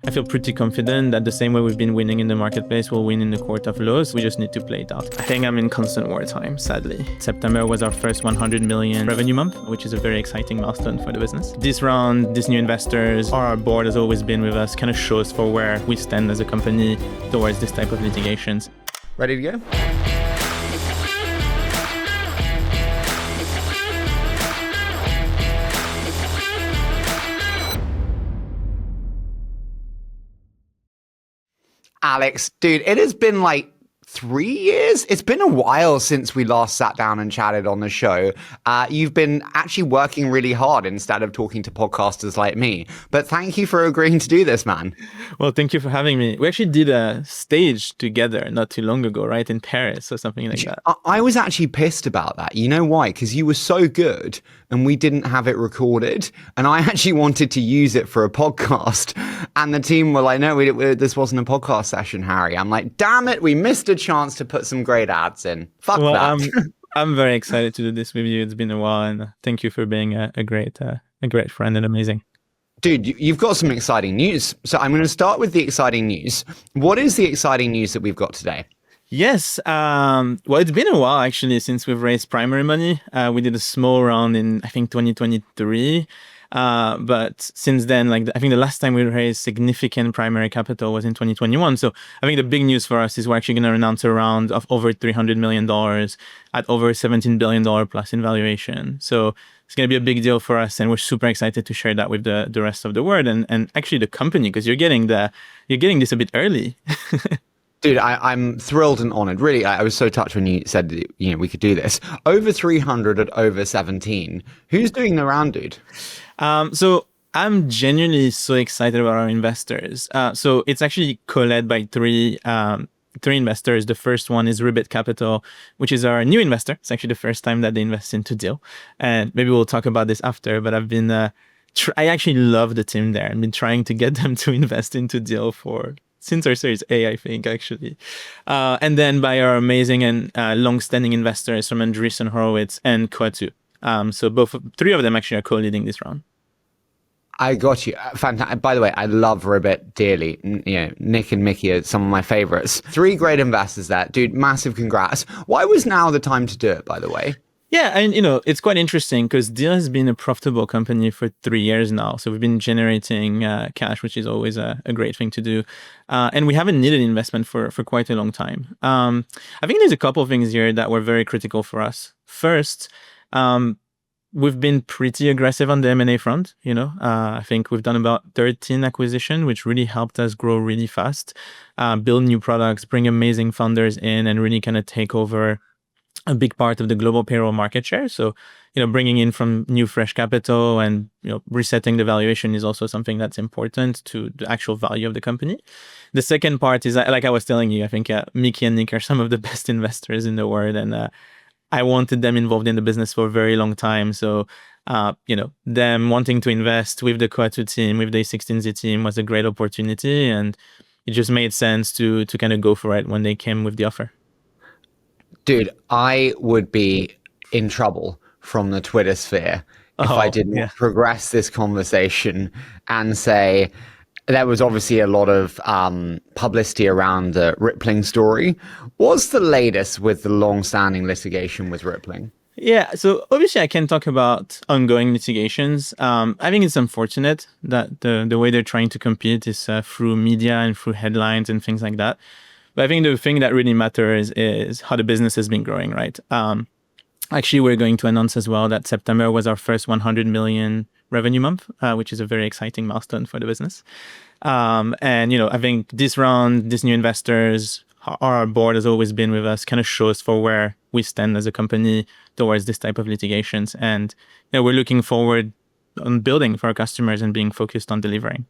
I feel pretty confident that the same way we've been winning in the marketplace, we'll win in the court of laws. We just need to play it out. I think I'm in constant wartime, sadly. September was our first 100 million revenue month, which is a very exciting milestone for the business. This round, these new investors, our board has always been with us, kind of shows for where we stand as a company towards this type of litigations. Ready to go? Alex, dude, it has been like 3 years. It's been a while since we last sat down and chatted on the show. You've been actually working really hard instead of talking to podcasters like me. But thank you for agreeing to do this, man. Well, thank you for having me. We actually did a stage together not too long ago, right? In Paris or something like that. I was actually pissed about that. You know why? Because you were so good and we didn't have it recorded. And I actually wanted to use it for a podcast. And the team were like, no, this wasn't a podcast session, Harry. I'm like, damn it, we missed a chance to put some great ads in. Fuck that. I'm very excited to do this with you. It's been a while, and thank you for being a great friend and amazing. Dude, you've got some exciting news. So I'm going to start with the exciting news. What is the exciting news that we've got today? Yes. Well, it's been a while actually since we've raised primary money. We did a small round in, I think, 2023. But since then, I think the last time we raised significant primary capital was in 2021. So I think the big news for us is we're actually going to announce a round of over $300 million at over $17 billion plus in valuation. So it's going to be a big deal for us, and we're super excited to share that with the rest of the world and actually the company, because you're getting this a bit early. Dude, I'm thrilled and honored. Really, I was so touched when you said that, we could do this. Over 300 at over 17. Who's doing the round, dude? So I'm genuinely so excited about our investors. So it's actually co-led by three investors. The first one is Ribbit Capital, which is our new investor. It's actually the first time that they invest into Deel. And maybe we'll talk about this after, but I've been, I actually love the team there. I've been trying to get them to invest into Deel since our Series A, I think, actually. And then by our amazing and long-standing investors from Andreessen Horowitz and Coatue. So three of them actually are co-leading this round. I got you. Fantastic. By the way, I love Ribbit dearly. Nick and Mickey are some of my favorites. Three great investors there. Dude, massive congrats. Why was now the time to do it, by the way? Yeah, and it's quite interesting because Deel has been a profitable company for 3 years now. So we've been generating cash, which is always a great thing to do. And we haven't needed investment for quite a long time. I think there's a couple of things here that were very critical for us. First, we've been pretty aggressive on the M&A front. I think we've done about 13 acquisitions, which really helped us grow really fast, build new products, bring amazing founders in, and really kind of take over a big part of the global payroll market share. So, bringing in from new fresh capital and, resetting the valuation is also something that's important to the actual value of the company. The second part is, like I was telling you, I think Mickey and Nick are some of the best investors in the world. And I wanted them involved in the business for a very long time. So, them wanting to invest with the Coatue team, with the A16Z team was a great opportunity. And it just made sense to kind of go for it when they came with the offer. Dude, I would be in trouble from the Twitter sphere if I didn't progress this conversation and say there was obviously a lot of publicity around the Rippling story. What's the latest with the long-standing litigation with Rippling? Yeah, so obviously I can't talk about ongoing litigations. I think it's unfortunate that the way they're trying to compete is through media and through headlines and things like that. But I think the thing that really matters is how the business has been growing, right? Actually, we're going to announce as well that September was our first 100 million revenue month, which is a very exciting milestone for the business. And, I think this round, these new investors, our board has always been with us, kind of shows for where we stand as a company towards this type of litigations. And we're looking forward on building for our customers and being focused on delivering.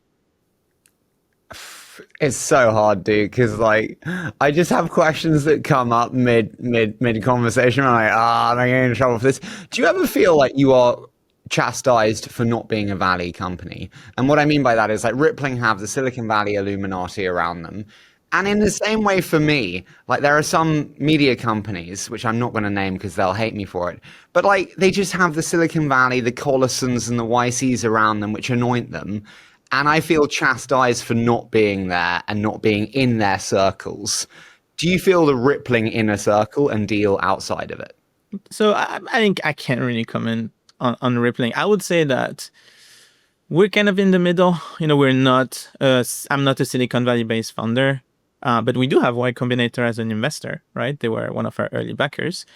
It's so hard, dude, because I just have questions that come up mid conversation. I'm like, am I getting in trouble for this? Do you ever feel like you are chastised for not being a Valley company? And what I mean by that is Rippling have the Silicon Valley Illuminati around them. And in the same way for me, there are some media companies, which I'm not going to name because they'll hate me for it, but they just have the Silicon Valley, the Collisons and the YCs around them, which anoint them. and I feel chastised for not being there and not being in their circles. Do you feel the rippling inner circle and Deel outside of it? So I think I can't really comment on rippling. I would say that we're kind of in the middle. We're not. I'm not a Silicon Valley based founder, but we do have Y Combinator as an investor, right? They were one of our early backers.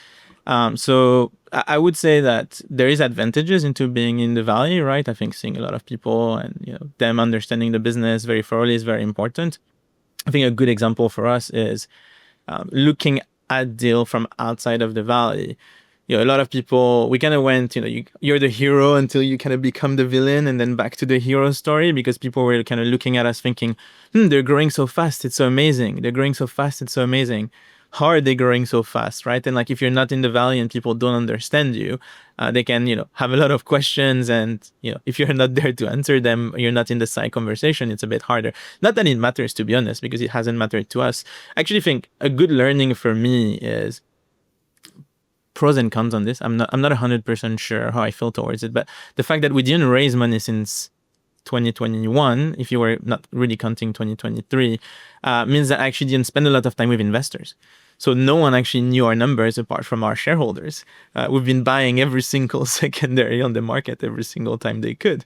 So I would say that there is advantages into being in the Valley, right? I think seeing a lot of people and them understanding the business very thoroughly is very important. I think a good example for us is looking at Deel from outside of the Valley. A lot of people, we kind of went, you're the hero until you kind of become the villain, and then back to the hero story, because people were kind of looking at us thinking, they're growing so fast, it's so amazing. They're growing so fast, it's so amazing. How are they growing so fast, right? And if you're not in the Valley and people don't understand you, they can, have a lot of questions. And, if you're not there to answer them, you're not in the side conversation, it's a bit harder. Not that it matters, to be honest, because it hasn't mattered to us. I actually think a good learning for me is pros and cons on this. I'm not 100% sure how I feel towards it, but the fact that we didn't raise money since 2021, if you were not really counting 2023, means that I actually didn't spend a lot of time with investors. So no one actually knew our numbers apart from our shareholders. We've been buying every single secondary on the market every single time they could.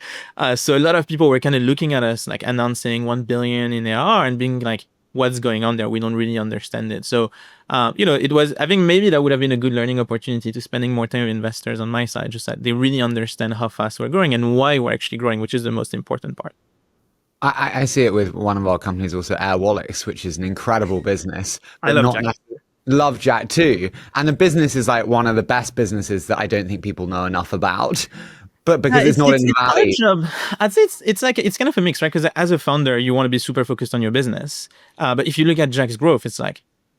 So a lot of people were kind of looking at us announcing 1 billion in ARR and being like, what's going on there? We don't really understand it. So, it was, I think maybe that would have been a good learning opportunity to spending more time with investors on my side, just that they really understand how fast we're growing and why we're actually growing, which is the most important part. I see it with one of our companies, also Air Wallets, which is an incredible business. I love Jack. Love Jack too. And the business is one of the best businesses that I don't think people know enough about. But because it's not in the Valley. Job. I'd say it's kind of a mix, right? Because as a founder, you want to be super focused on your business. But if you look at Jack's growth, it's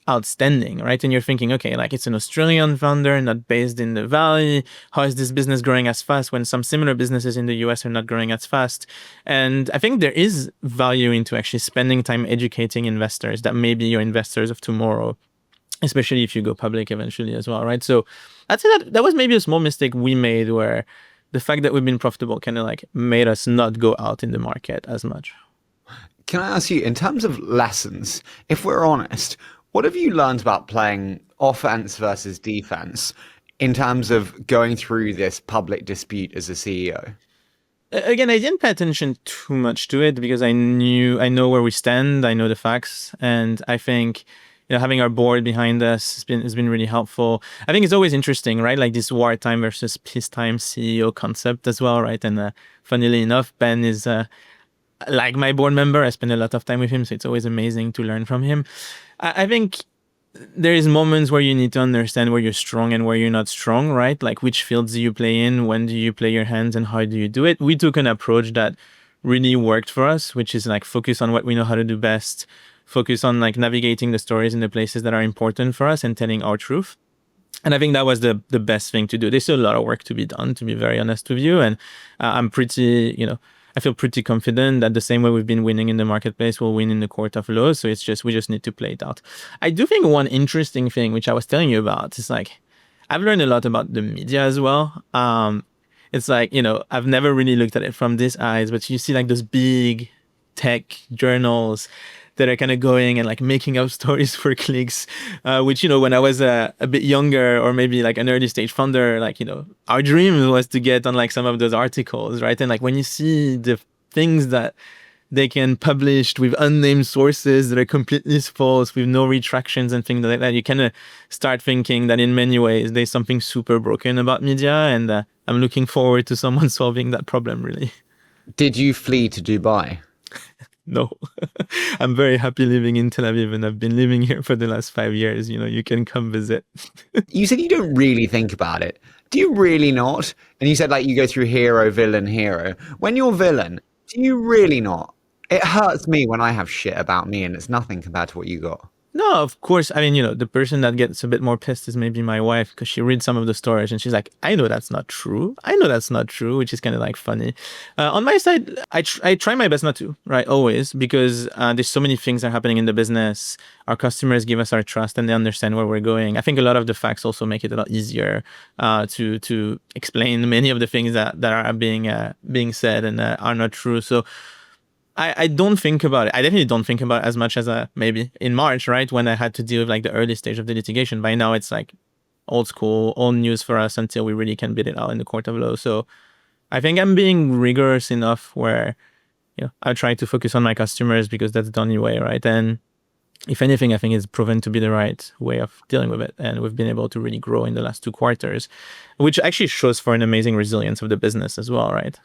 outstanding, right? And you're thinking, okay, it's an Australian founder, not based in the Valley. How is this business growing as fast when some similar businesses in the US are not growing as fast? And I think there is value into actually spending time educating investors that may be your investors of tomorrow, especially if you go public eventually as well, right? So I'd say that was maybe a small mistake we made, where the fact that we've been profitable kind of made us not go out in the market as much. Can I ask you, in terms of lessons, if we're honest, what have you learned about playing offense versus defense in terms of going through this public dispute as a CEO? Again, I didn't pay attention too much to it because I know where we stand, I know the facts, and I think having our board behind us has been really helpful. I think it's always interesting, right? This wartime versus peacetime CEO concept as well, right? And funnily enough, Ben is my board member. I spend a lot of time with him, so it's always amazing to learn from him. I think there is moments where you need to understand where you're strong and where you're not strong, right? Which fields do you play in? When do you play your hands and how do you do it? We took an approach that really worked for us, which is focus on what we know how to do best, focus on navigating the stories in the places that are important for us and telling our truth. And I think that was the best thing to do. There's still a lot of work to be done, to be very honest with you. And I'm pretty, I feel pretty confident that the same way we've been winning in the marketplace, we'll win in the court of law. So we just need to play it out. I do think one interesting thing, which I was telling you about, is I've learned a lot about the media as well. It's I've never really looked at it from this eyes, but you see those big tech journals that are kind of going and making up stories for clicks, which, when I was a bit younger or maybe an early stage founder, our dream was to get on some of those articles, right? And when you see the things that they can publish with unnamed sources that are completely false, with no retractions and things like that, you kind of start thinking that in many ways there's something super broken about media, and I'm looking forward to someone solving that problem, really. Did you flee to Dubai? No, I'm very happy living in Tel Aviv, and I've been living here for the last 5 years. You can come visit. You said you don't really think about it. Do you really not? And you said you go through hero, villain, hero. When you're villain, do you really not? It hurts me when I have shit about me and it's nothing compared to what you got. No, of course. I mean, the person that gets a bit more pissed is maybe my wife, because she reads some of the stories and she's like, I know that's not true. I know that's not true, which is kind of funny. On my side, I try my best not to, right? Always, because there's so many things that are happening in the business. Our customers give us our trust and they understand where we're going. I think a lot of the facts also make it a lot easier to explain many of the things that are being said and are not true. So I don't think about it. I definitely don't think about it as much as maybe in March, right? When I had to deal with like the early stage of the litigation. By now it's like old school, old news for us until we really can beat it out in the court of law. So I think I'm being rigorous enough where, I try to focus on my customers because that's the only way, right? And if anything, I think it's proven to be the right way of dealing with it. And we've been able to really grow in the last 2 quarters, which actually shows for an amazing resilience of the business as well, right?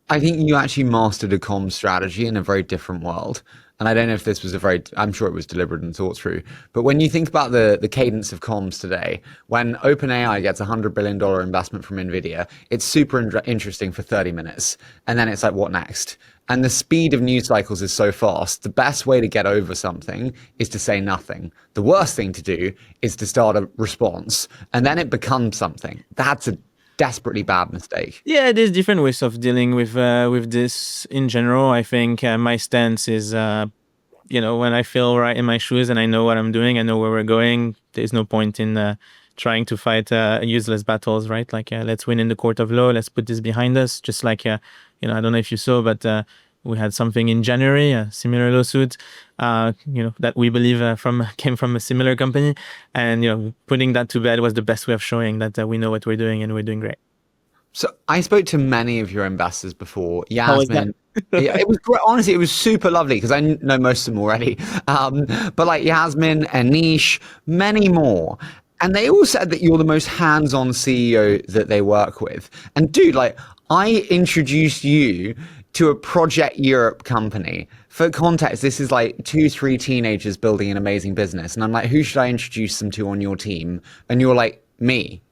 I think you actually mastered a comm strategy in a very different world. And I don't know if this was I'm sure it was deliberate and thought through. But when you think about the cadence of comms today, when OpenAI gets a $100 billion investment from NVIDIA, it's super interesting for 30 minutes. And then it's like, what next? And the speed of news cycles is so fast. The best way to get over something is to say nothing. The worst thing to do is to start a response. And then it becomes something. That's a desperately bad mistake. Yeah, there's different ways of dealing with this in general. I think my stance is, when I feel right in my shoes and I know what I'm doing, I know where we're going. There's no point in trying to fight useless battles, right? Like, let's win in the court of law. Let's put this behind us. Just like, I don't know if you saw, but we had something in January, a similar lawsuit, that we believe came from a similar company. And, putting that to bed was the best way of showing that we know what we're doing and we're doing great. So I spoke to many of your investors before. How was that? Yasmin, yeah, it was great. Honestly, it was super lovely because I know most of them already. But like Yasmin, Anish, many more. And they all said that you're the most hands-on CEO that they work with. And dude, like I introduced you to a Project Europe company. For context, this is like 2-3 teenagers building an amazing business. And I'm like, who should I introduce them to on your team? And you're like, me.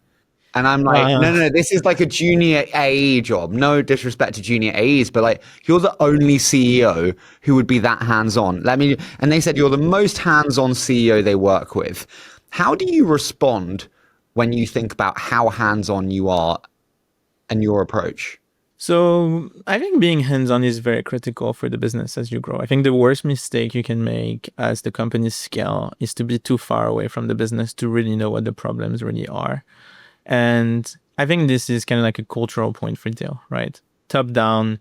And I'm like, no, this is like a junior AE job. No disrespect to junior AEs, but like you're the only CEO who would be that hands-on. And they said you're the most hands-on CEO they work with. How do you respond when you think about how hands-on you are and your approach? So I think being hands-on is very critical for the business as you grow. I think the worst mistake you can make as the company scale is to be too far away from the business to really know what the problems really are. And I think this is kind of like a cultural point for Deel, right? Top down,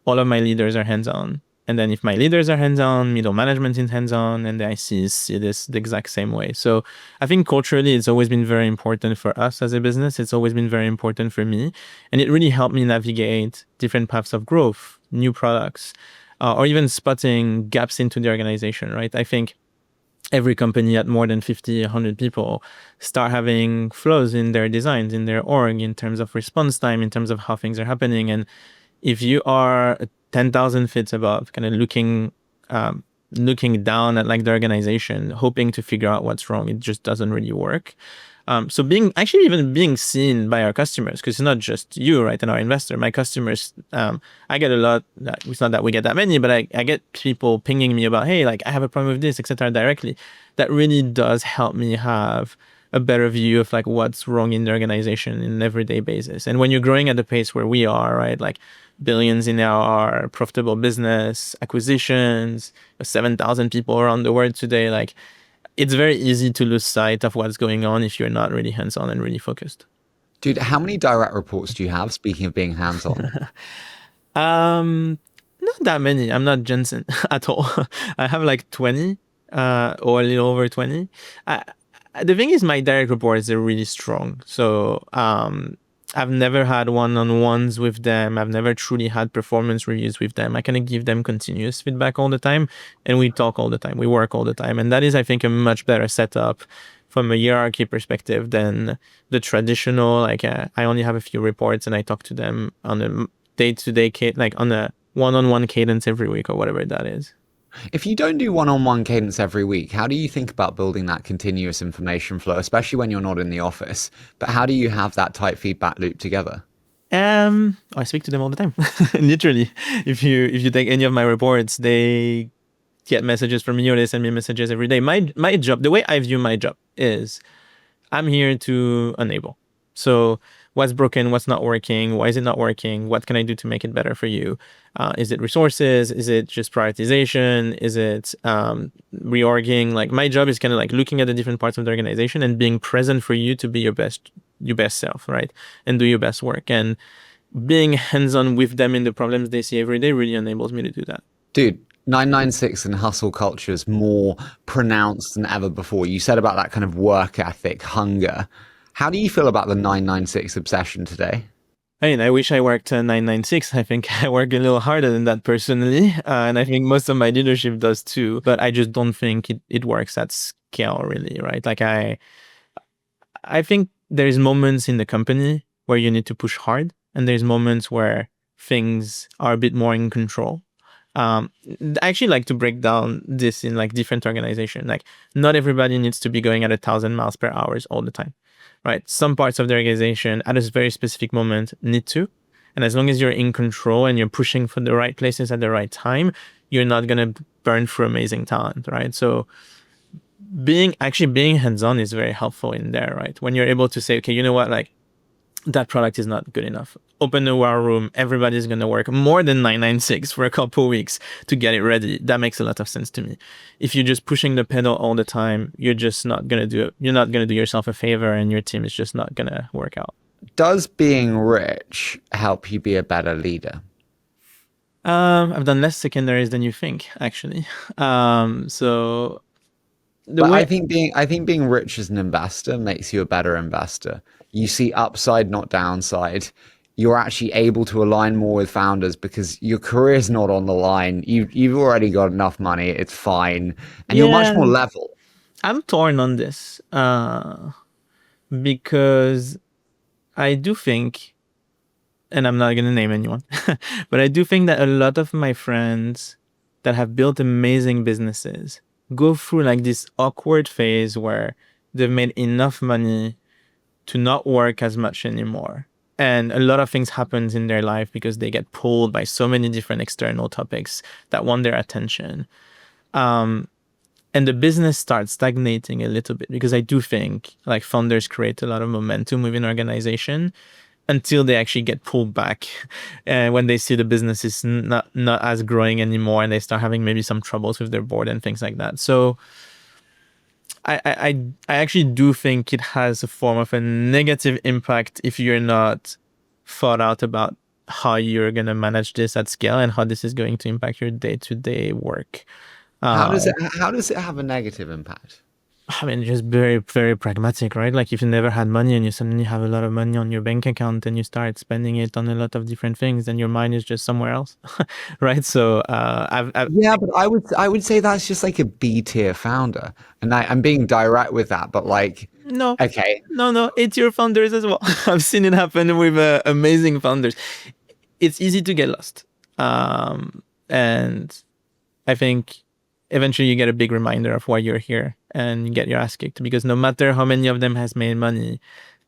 all of my leaders are hands-on. And then if my leaders are hands-on, middle management is hands-on, and the ICs see this the exact same way. So I think culturally, it's always been very important for us as a business. It's always been very important for me. And it really helped me navigate different paths of growth, new products, or even spotting gaps into the organization, right? I think every company at more than 50, 100 people start having flaws in their designs, in their org, in terms of response time, in terms of how things are happening. And if you are 10,000 feet above, kind of looking down at like the organization, hoping to figure out what's wrong, it just doesn't really work. So even being seen by our customers, because it's not just you, right, and our investor, my customers, I get a lot, it's not that we get that many, but I get people pinging me about, hey, like I have a problem with this, etc. directly. That really does help me have a better view of like what's wrong in the organization in an everyday basis. And when you're growing at the pace where we are, right, like billions in our profitable business, acquisitions, 7,000 people around the world today, like it's very easy to lose sight of what's going on if you're not really hands-on and really focused. Dude, how many direct reports do you have, speaking of being hands-on? Not that many. I'm not Jensen at all. I have like 20 or a little over 20. The thing is, my direct reports are really strong. So I've never had one-on-ones with them. I've never truly had performance reviews with them. I kind of give them continuous feedback all the time, and we talk all the time. We work all the time. And that is, I think, a much better setup from a hierarchy perspective than the traditional, like I only have a few reports and I talk to them on a day-to-day, like on a one-on-one cadence every week or whatever that is. If you don't do one-on-one cadence every week, how do you think about building that continuous information flow, especially when you're not in the office? But how do you have that tight feedback loop together? I speak to them all the time. Literally. If you take any of my reports, they get messages from me or they send me messages every day. My job, the way I view my job is I'm here to enable. So what's broken, what's not working, why is it not working, what can I do to make it better for you? Is it resources? Is it just prioritization? Is it reorging? Like my job is kind of like looking at the different parts of the organization and being present for you to be your best self, right? And do your best work. And being hands-on with them in the problems they see every day really enables me to do that. Dude, 996 and hustle culture is more pronounced than ever before. You said about that kind of work ethic, hunger. How do you feel about the 996 obsession today? I mean, I wish I worked 996. I think I work a little harder than that personally. And I think most of my leadership does too. But I just don't think it works at scale, really, right? Like I think there's moments in the company where you need to push hard, and there's moments where things are a bit more in control. I actually like to break down this in like different organizations. Like not everybody needs to be going at 1,000 miles per hour all the time, right? Some parts of the organization at a very specific moment need to, and as long as you're in control and you're pushing for the right places at the right time, you're not gonna burn through amazing talent, right? So being hands-on is very helpful in there, right? When you're able to say, okay, you know what, like that product is not good enough. Open the war room. Everybody's going to work more than 996 for a couple of weeks to get it ready. That makes a lot of sense to me. If you're just pushing the pedal all the time, you're just not going to do it. You're not going to do yourself a favor, and your team is just not going to work out. Does being rich help you be a better leader? I've done less secondaries than you think, actually. So But I think being rich as an investor makes you a better investor. You see upside, not downside. You're actually able to align more with founders because your career is not on the line. You've already got enough money. It's fine, and you're much more level. I'm torn on this because I do think, and I'm not going to name anyone, but I do think that a lot of my friends that have built amazing businesses go through like this awkward phase where they've made enough money to not work as much anymore. And a lot of things happens in their life because they get pulled by so many different external topics that want their attention. And the business starts stagnating a little bit because I do think like founders create a lot of momentum within an organization until they actually get pulled back and when they see the business is not as growing anymore and they start having maybe some troubles with their board and things like that. So I actually do think it has a form of a negative impact if you're not thought out about how you're going to manage this at scale and how this is going to impact your day-to-day work. How does it have a negative impact? I mean, just very, very pragmatic, right? Like if you never had money and you suddenly have a lot of money on your bank account and you start spending it on a lot of different things, then your mind is just somewhere else, right? So yeah, but I would say that's just like a B tier founder, and I'm being direct with that, but like no, okay, no, it's your founders as well. I've seen it happen with amazing founders. It's easy to get lost, and I think eventually you get a big reminder of why you're here and you get your ass kicked because no matter how many of them has made money,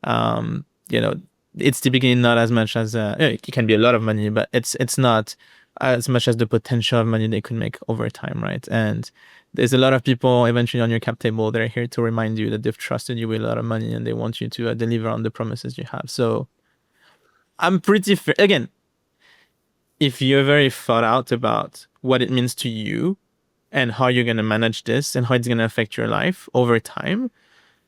it's typically not as much as it can be a lot of money, but it's not as much as the potential of money they could make over time, right? And there's a lot of people eventually on your cap table that are here to remind you that they've trusted you with a lot of money and they want you to deliver on the promises you have. So I'm pretty fair. Again, if you're very thought out about what it means to you and how you're going to manage this and how it's going to affect your life over time,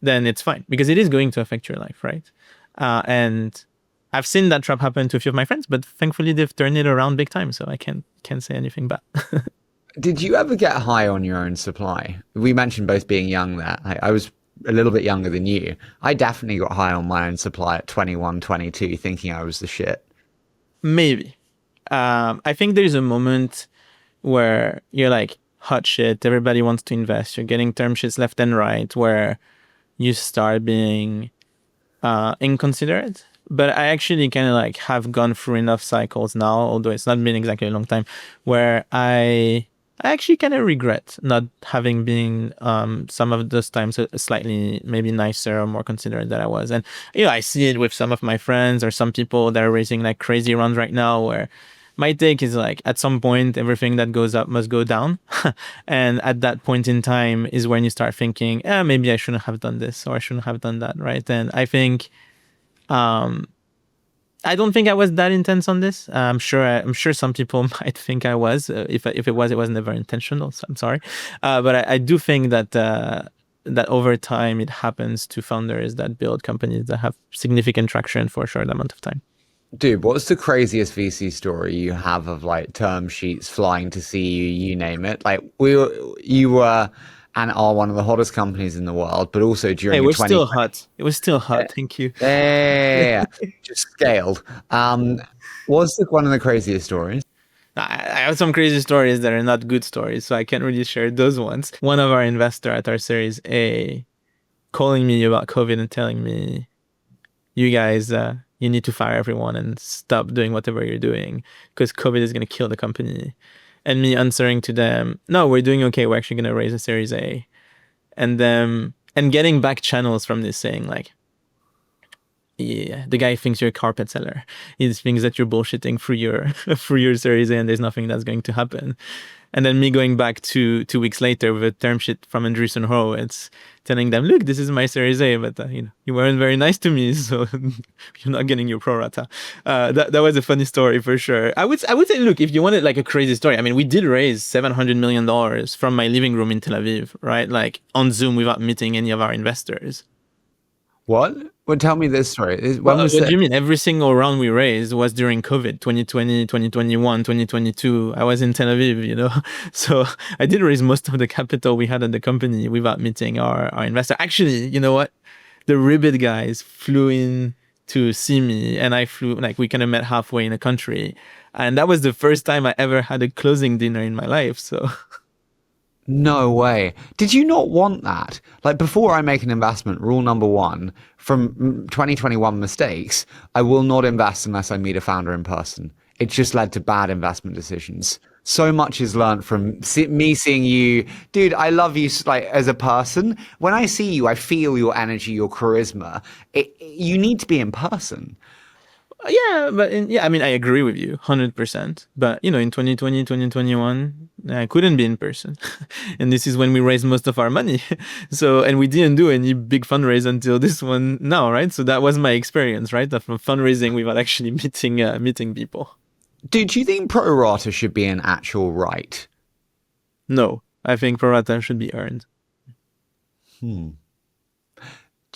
then it's fine because it is going to affect your life, right? And I've seen that trap happen to a few of my friends, but thankfully they've turned it around big time, so I can't say anything bad. Did you ever get high on your own supply? We mentioned both being young there. I was a little bit younger than you. I definitely got high on my own supply at 21, 22, thinking I was the shit. Maybe. I think there's a moment where you're like, hot shit, everybody wants to invest, you're getting term sheets left and right, where you start being inconsiderate. But I actually kind of like have gone through enough cycles now, although it's not been exactly a long time, where I actually kind of regret not having been some of those times slightly maybe nicer or more considerate than I was. And I see it with some of my friends or some people that are raising like crazy rounds right now where my take is like at some point everything that goes up must go down. And at that point in time is when you start thinking, maybe I shouldn't have done this or I shouldn't have done that, right? And I think I don't think I was that intense on this. I'm sure some people might think I was. If it was, it was never intentional. So I'm sorry, but I do think that that over time it happens to founders that build companies that have significant traction for a short amount of time. Dude, what's the craziest VC story you have of like term sheets flying to see you, you name it? Like you were and are one of the hottest companies in the world, but also Hey, during a we're 20, still hot. It was still hot. Thank you. yeah, just scaled. What's one of the craziest stories? I have some crazy stories that are not good stories, so I can't really share those ones. One of our investor at our Series A calling me about COVID and telling me, you guys, you need to fire everyone and stop doing whatever you're doing because COVID is going to kill the company. And me answering to them, no, we're doing okay. We're actually going to raise a Series A. And them and getting back channels from this saying like, yeah, the guy thinks you're a carpet seller. He thinks that you're bullshitting through your through your Series A and there's nothing that's going to happen. And then me going back 2 weeks later with a term sheet from Andreessen Horowitz telling them, look, this is my Series A, but you weren't very nice to me, so you're not getting your pro rata. That was a funny story for sure. I would say, look, if you wanted like a crazy story, I mean, we did raise $700 million from my living room in Tel Aviv, right? Like on Zoom without meeting any of our investors. What? Well, tell me this story. When Well, was what do it? you mean? Every single round we raised was during COVID, 2020, 2021, 2022. I was in Tel Aviv, So I did raise most of the capital we had at the company without meeting our investor. Actually, you know what? The Ribbit guys flew in to see me and I flew, like we kind of met halfway in the country. And that was the first time I ever had a closing dinner in my life. So No way. Did you not want that? Like before I make an investment, rule number one from 2021 mistakes, I will not invest unless I meet a founder in person. It just led to bad investment decisions. So much is learned from me seeing you. Dude, I love you like as a person. When I see you, I feel your energy, your charisma. You need to be in person. yeah, I mean, I agree with you 100%. But, in 2020, 2021, I couldn't be in person. And this is when we raised most of our money. So, and we didn't do any big fundraise until this one now, right? So that was my experience, right? That from fundraising without actually meeting people. Dude, do you think pro rata should be an actual right? No, I think pro rata should be earned. Do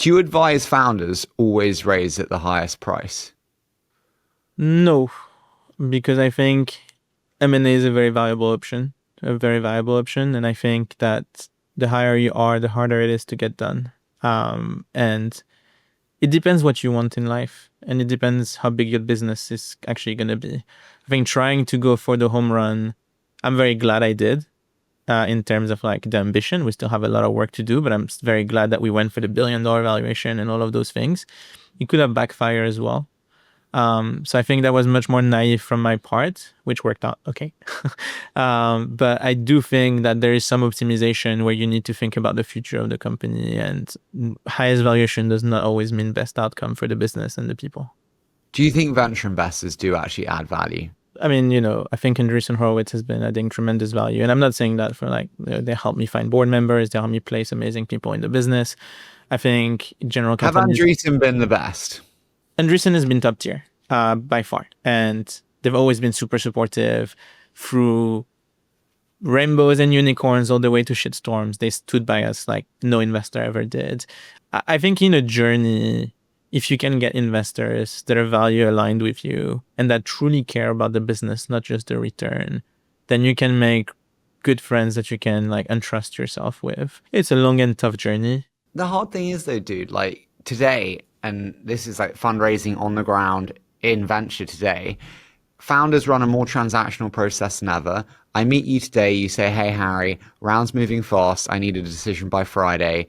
you advise founders always raise at the highest price? No, because I think M&A is a very valuable option, and I think that the higher you are, the harder it is to get done. And it depends what you want in life, and it depends how big your business is actually going to be. I think trying to go for the home run, I'm very glad I did. In terms of like the ambition, we still have a lot of work to do, but I'm very glad that we went for the billion-dollar valuation and all of those things. It could have backfired as well. So I think that was much more naive from my part, which worked out okay. But I do think that there is some optimization where you need to think about the future of the company, and highest valuation does not always mean best outcome for the business and the people. Do you think venture investors do actually add value? I mean, I think Andreessen Horowitz has been adding tremendous value. And I'm not saying that for like, they help me find board members, they help me place amazing people in the business. I think general Have companies. Andreessen been the best? Andreessen has been top tier by far. And they've always been super supportive through rainbows and unicorns all the way to shitstorms. They stood by us like no investor ever did. I think in a journey, if you can get investors that are value aligned with you and that truly care about the business, not just the return, then you can make good friends that you can like entrust yourself with. It's a long and tough journey. The hard thing is though, dude, like today, and this is like fundraising on the ground in venture today, founders run a more transactional process than ever. I meet you today, you say, hey, Harry, round's moving fast. I need a decision by Friday.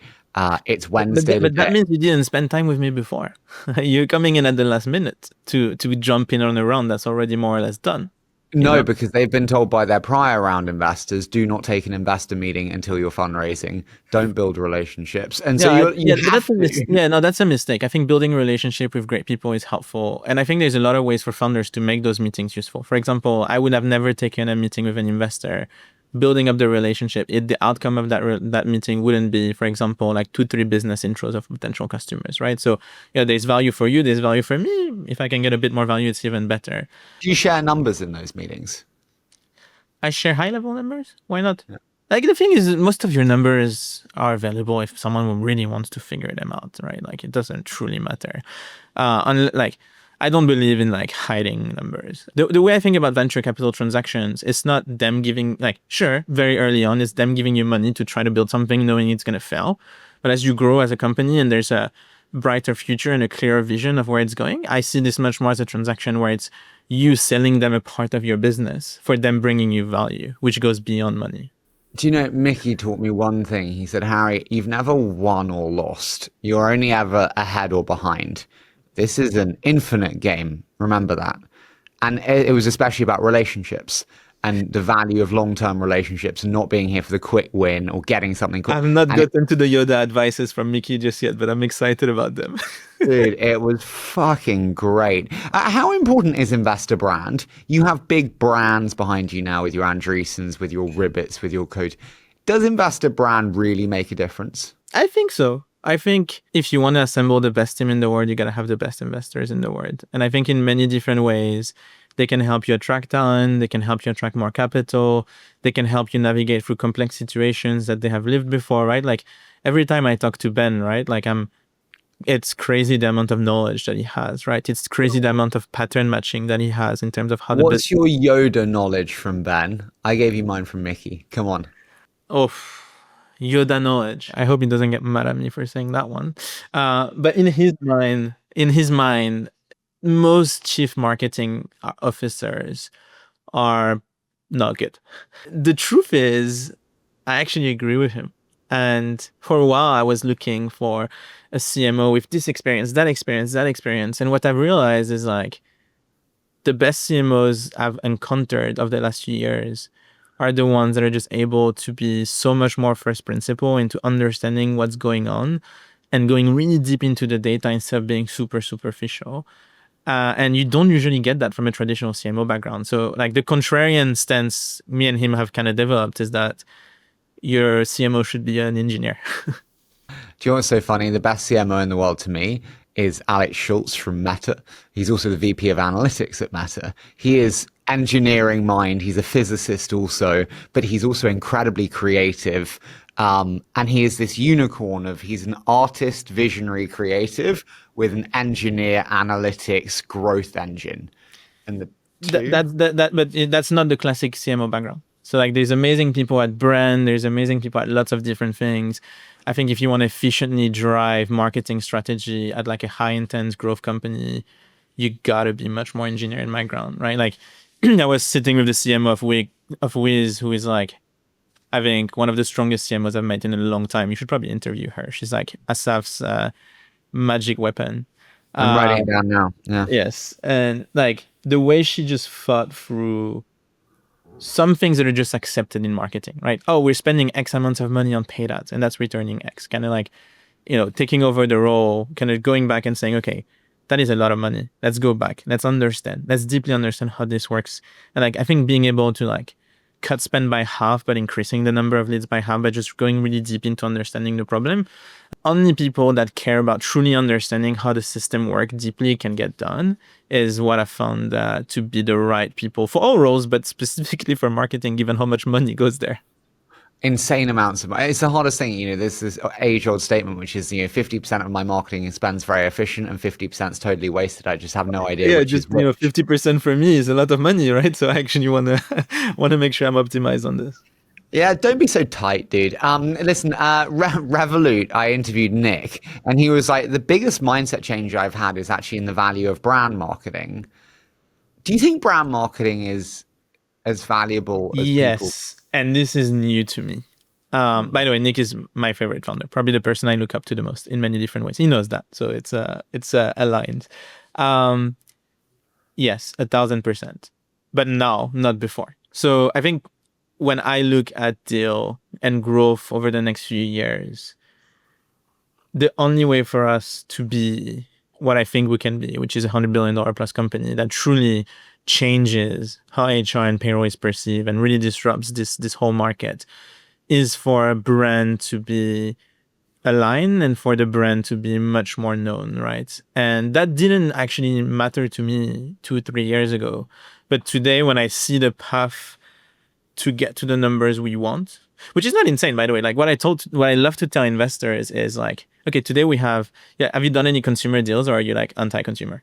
It's Wednesday. But that means you didn't spend time with me before. You're coming in at the last minute to jump in on a round that's already more or less done. No, because they've been told by their prior round investors, do not take an investor meeting until you're fundraising. Don't build relationships. And so that's a mistake. I think building a relationship with great people is helpful. And I think there's a lot of ways for founders to make those meetings useful. For example, I would have never taken a meeting with an investor. Building up the relationship, the outcome of that meeting wouldn't be, for example, like 2-3 business intros of potential customers, right? So, there's value for you, there's value for me. If I can get a bit more value, it's even better. Do you share numbers in those meetings? I share high-level numbers. Why not? Yeah. Like the thing is, most of your numbers are available if someone really wants to figure them out, right? Like it doesn't truly matter. I don't believe in like hiding numbers. The way I think about venture capital transactions, it's not them giving like, sure, very early on, it's them giving you money to try to build something knowing it's going to fail. But as you grow as a company and there's a brighter future and a clearer vision of where it's going, I see this much more as a transaction where it's you selling them a part of your business for them bringing you value, which goes beyond money. Do you know, Mickey taught me one thing. He said, Harry, you've never won or lost. You're only ever ahead or behind. This is an infinite game. Remember that. And it was especially about relationships and the value of long-term relationships and not being here for the quick win or getting something quick. I've not gotten to the Yoda advices from Mickey just yet, but I'm excited about them. Dude, it was fucking great. How important is investor brand? You have big brands behind you now with your Andreessens, with your Ribbits, with your Coatue. Does investor brand really make a difference? I think so. I think if you want to assemble the best team in the world, you got to have the best investors in the world. And I think in many different ways, they can help you attract talent. They can help you attract more capital. They can help you navigate through complex situations that they have lived before, right? Like every time I talk to Ben, right? Like it's crazy the amount of knowledge that he has, right? It's crazy the amount of pattern matching that he has in terms of how What's your Yoda knowledge from Ben? I gave you mine from Mickey. Come on. Oh, Yoda knowledge. I hope he doesn't get mad at me for saying that one. But in his mind, most chief marketing officers are not good. The truth is, I actually agree with him. And for a while, I was looking for a CMO with this experience, that experience, that experience. And what I've realized is like the best CMOs I've encountered of the last few years are the ones that are just able to be so much more first principle into understanding what's going on and going really deep into the data instead of being super superficial. And you don't usually get that from a traditional CMO background. So like the contrarian stance me and him have kind of developed is that your CMO should be an engineer. Do you know what's so funny? The best CMO in the world to me is Alex Schultz from Meta. He's also the VP of analytics at Meta. He is engineering mind. He's a physicist also, but he's also incredibly creative. And he is this unicorn he's an artist, visionary, creative with an engineer, analytics, growth engine. And but that's not the classic CMO background. So like there's amazing people at brand, there's amazing people at lots of different things. I think if you want to efficiently drive marketing strategy at like a high intense growth company, you gotta be much more engineering background, right? Like I was sitting with the CMO of Wiz, who is like, I think one of the strongest CMOs I've met in a long time. You should probably interview her. She's like Asaf's magic weapon. I'm writing it down now. Yeah. Yes. And like the way she just fought through some things that are just accepted in marketing, right? Oh, we're spending X amount of money on paid ads and that's returning X. Kind of like, taking over the role, kind of going back and saying, okay, that is a lot of money. Let's go back. Let's understand. Let's deeply understand how this works. And like, I think being able to like cut spend by half, but increasing the number of leads by half by just going really deep into understanding the problem. Only people that care about truly understanding how the system works deeply can get done is what I found to be the right people for all roles, but specifically for marketing, given how much money goes there. Insane amounts of money. It's the hardest thing, there's this age-old statement, which is, 50% of my marketing spend's very efficient and 50% is totally wasted. I just have no idea. Yeah, just 50% for me is a lot of money, right? So I actually want to make sure I'm optimized on this. Yeah, don't be so tight, dude. Listen, Revolut, I interviewed Nick, and he was like, the biggest mindset change I've had is actually in the value of brand marketing. Do you think brand marketing is as valuable as people? And this is new to me. By the way, Nick is my favorite founder, probably the person I look up to the most in many different ways. He knows that, so it's aligned. Yes, 1,000%, but now, not before. So I think when I look at Deel and growth over the next few years, the only way for us to be what I think we can be, which is $100 billion plus company that truly changes how HR and payroll is perceived and really disrupts this whole market, is for a brand to be aligned and for the brand to be much more known, right? And that didn't actually matter to me 2-3 years ago. But today, when I see the path to get to the numbers we want, which is not insane, by the way. Like what I love to tell investors is like, okay, today we have you done any consumer deals, or are you like anti-consumer?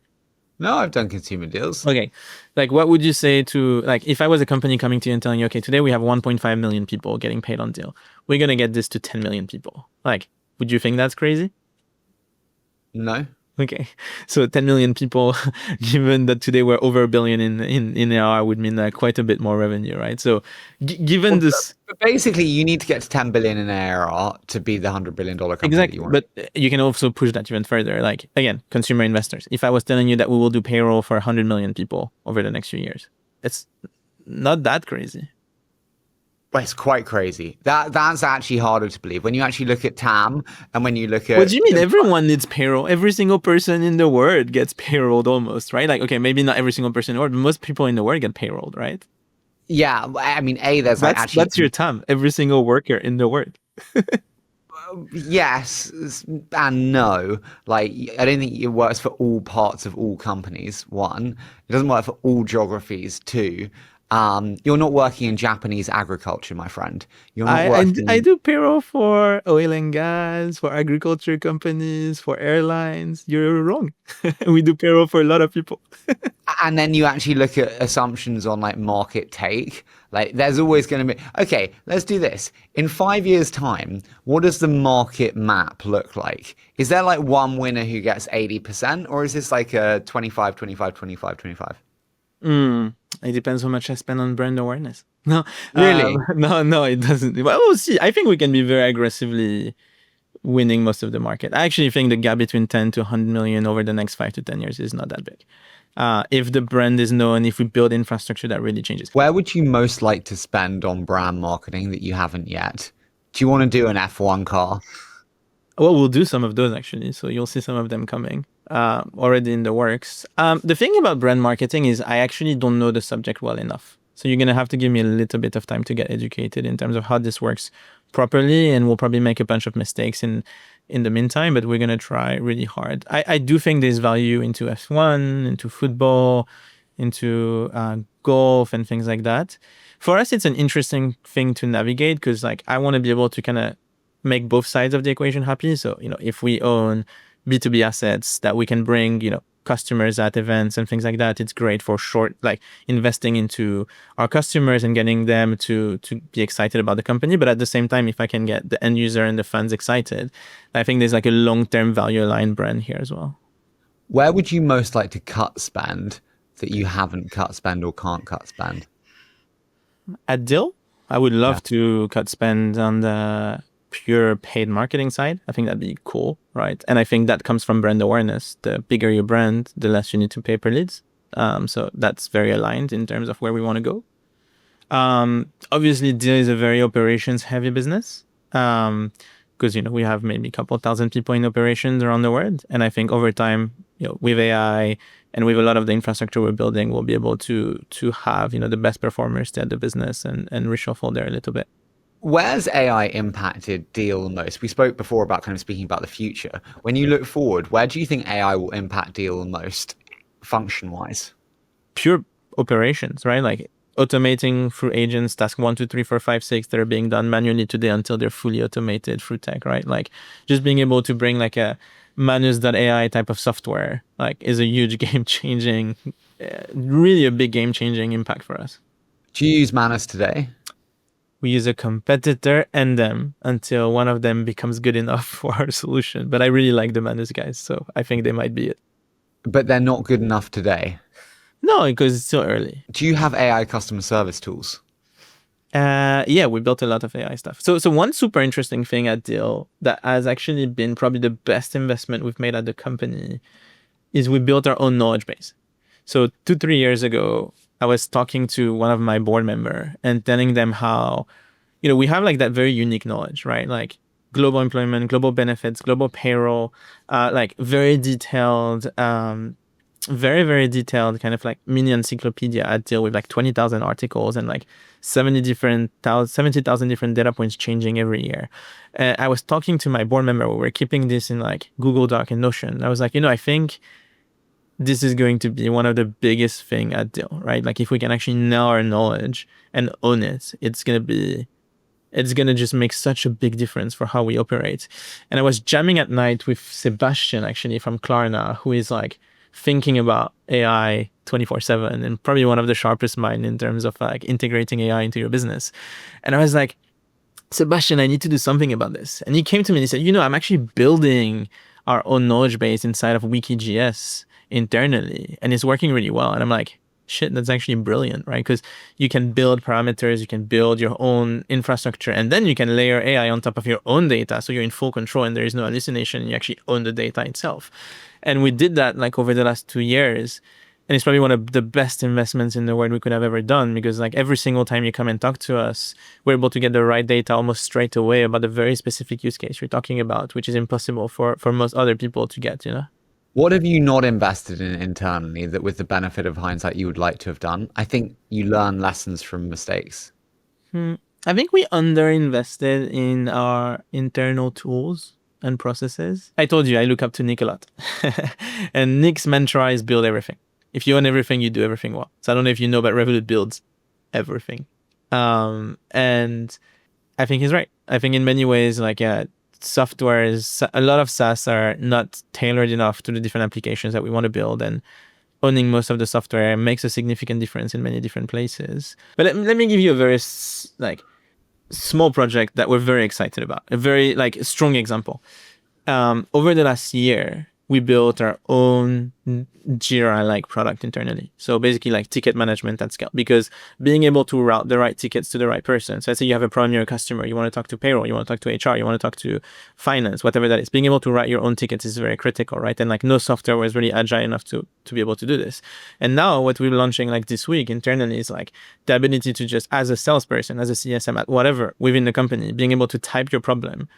No, I've done consumer deals. Okay. Like, what would you say to, like, if I was a company coming to you and telling you, okay, today we have 1.5 million people getting paid on Deel. We're going to get this to 10 million people. Like, would you think that's crazy? No. Okay. So 10 million people, given that today we're over a billion in ARR, would mean like quite a bit more revenue, right? So given Well, this, but basically, you need to get to 10 billion in ARR to be the $100 billion company that exactly. you want. But you can also push that even further. Like, again, consumer investors. If I was telling you that we will do payroll for 100 million people over the next few years, it's not that crazy. Well, it's quite crazy. That's actually harder to believe when you actually look at TAM and when you look What at do you mean? Everyone needs payroll. Every single person in the world gets payrolled almost, right? Like, okay, maybe not every single person in the world, but most people in the world get payrolled, right? yeah. I mean, there's like actually That's your TAM. Every single worker in the world. yes and no. Like, I don't think it works for all parts of all companies. One, it doesn't work for all geographies. Two, you're not working in Japanese agriculture, my friend. You're not I working. do payroll for oil and gas, for agriculture companies, for airlines. You're wrong. We do payroll for a lot of people. And then you actually look at assumptions on like market take. Like, there's always going to be, okay, let's do this. In 5 years' time, what does the market map look like? Is there like one winner who gets 80%, or is this like a 25, 25, 25, 25? It depends how much I spend on brand awareness. No, Really? no, it doesn't. Well, we'll see. I think we can be very aggressively winning most of the market. I actually think the gap between 10 to 100 million over the next 5 to 10 years is not that big. If the brand is known, if we build infrastructure that really changes. Where would you most like to spend on brand marketing that you haven't yet? Do you want to do an F1 car? Well, we'll do some of those actually. So you'll see some of them coming already in the works. The thing about brand marketing is I actually don't know the subject well enough. So you're going to have to give me a little bit of time to get educated in terms of how this works properly. And we'll probably make a bunch of mistakes in the meantime, but we're going to try really hard. I do think there's value into F1, into football, into golf and things like that. For us, it's an interesting thing to navigate because like I want to be able to kind of make both sides of the equation happy. So, if we own B2B assets that we can bring, customers at events and things like that, it's great for short, like investing into our customers and getting them to be excited about the company. But at the same time, if I can get the end user and the fans excited, I think there's like a long-term value aligned brand here as well. Where would you most like to cut spend that you haven't cut spend or can't cut spend? At Deel, I would Yeah. love to cut spend on the pure paid marketing side. I think that'd be cool, right? And I think that comes from brand awareness. The bigger your brand, the less you need to pay per leads. So that's very aligned in terms of where we want to go. Obviously, Deel is a very operations heavy business because we have maybe a couple thousand people in operations around the world, and I think over time, with AI and with a lot of the infrastructure we're building, we'll be able to have the best performers stay at the business and reshuffle there a little bit. Where's AI impacted Deel the most? We spoke before about kind of speaking about the future. When you look forward, where do you think AI will impact Deel the most, function-wise? Pure operations, right? Like automating through agents, task 1, 2, 3, 4, 5, 6 that are being done manually today until they're fully automated through tech, right? Like just being able to bring like a Manus.ai type of software, like is a huge game-changing, really a big game-changing impact for us. Do you use Manus today? We use a competitor and them until one of them becomes good enough for our solution. But I really like the Manus guys, so I think they might be it. But they're not good enough today. No, because it's still early. Do you have AI customer service tools? Yeah, we built a lot of AI stuff. So one super interesting thing at Deel that has actually been probably the best investment we've made at the company is we built our own knowledge base. So 2-3 years ago, I was talking to one of my board member and telling them how, we have like that very unique knowledge, right? Like global employment, global benefits, global payroll, like very detailed, very, very detailed kind of like mini encyclopedia at Deel with like 20,000 articles and like 70,000 different data points changing every year. I was talking to my board member. We were keeping this in like Google Doc and Notion. I was like, I think this is going to be one of the biggest thing at Deel, right? Like if we can actually know our knowledge and own it, it's going to just make such a big difference for how we operate. And I was jamming at night with Sebastian actually from Klarna, who is like thinking about AI 24/7 and probably one of the sharpest mind in terms of like integrating AI into your business. And I was like, Sebastian, I need to do something about this. And he came to me and he said, I'm actually building our own knowledge base inside of Wiki.js internally, and it's working really well. And I'm like, shit, that's actually brilliant, right? Because you can build parameters, you can build your own infrastructure, and then you can layer AI on top of your own data. So you're in full control and there is no hallucination. You actually own the data itself. And we did that like over the last 2 years. And it's probably one of the best investments in the world we could have ever done, because like every single time you come and talk to us, we're able to get the right data almost straight away about the very specific use case you're talking about, which is impossible for most other people to get, What have you not invested in internally that with the benefit of hindsight you would like to have done? I think you learn lessons from mistakes. I think we underinvested in our internal tools and processes. I told you I look up to Nick a lot. And Nick's mantra is build everything. If you own everything, you do everything well. So I don't know if you know, but Revolut builds everything. And I think he's right. I think in many ways, like, software is, a lot of SaaS are not tailored enough to the different applications that we want to build. And owning most of the software makes a significant difference in many different places. But let me give you a very small project that we're very excited about. A very strong example. Over the last year, we built our own Jira-like product internally. So basically like ticket management at scale, because being able to route the right tickets to the right person. So let's say you have a problem, you're a customer, you want to talk to payroll, you want to talk to HR, you want to talk to finance, whatever that is. Being able to write your own tickets is very critical, right? And like no software was really agile enough to be able to do this. And now what we're launching like this week internally is like the ability to just, as a salesperson, as a CSM, at whatever within the company, being able to type your problem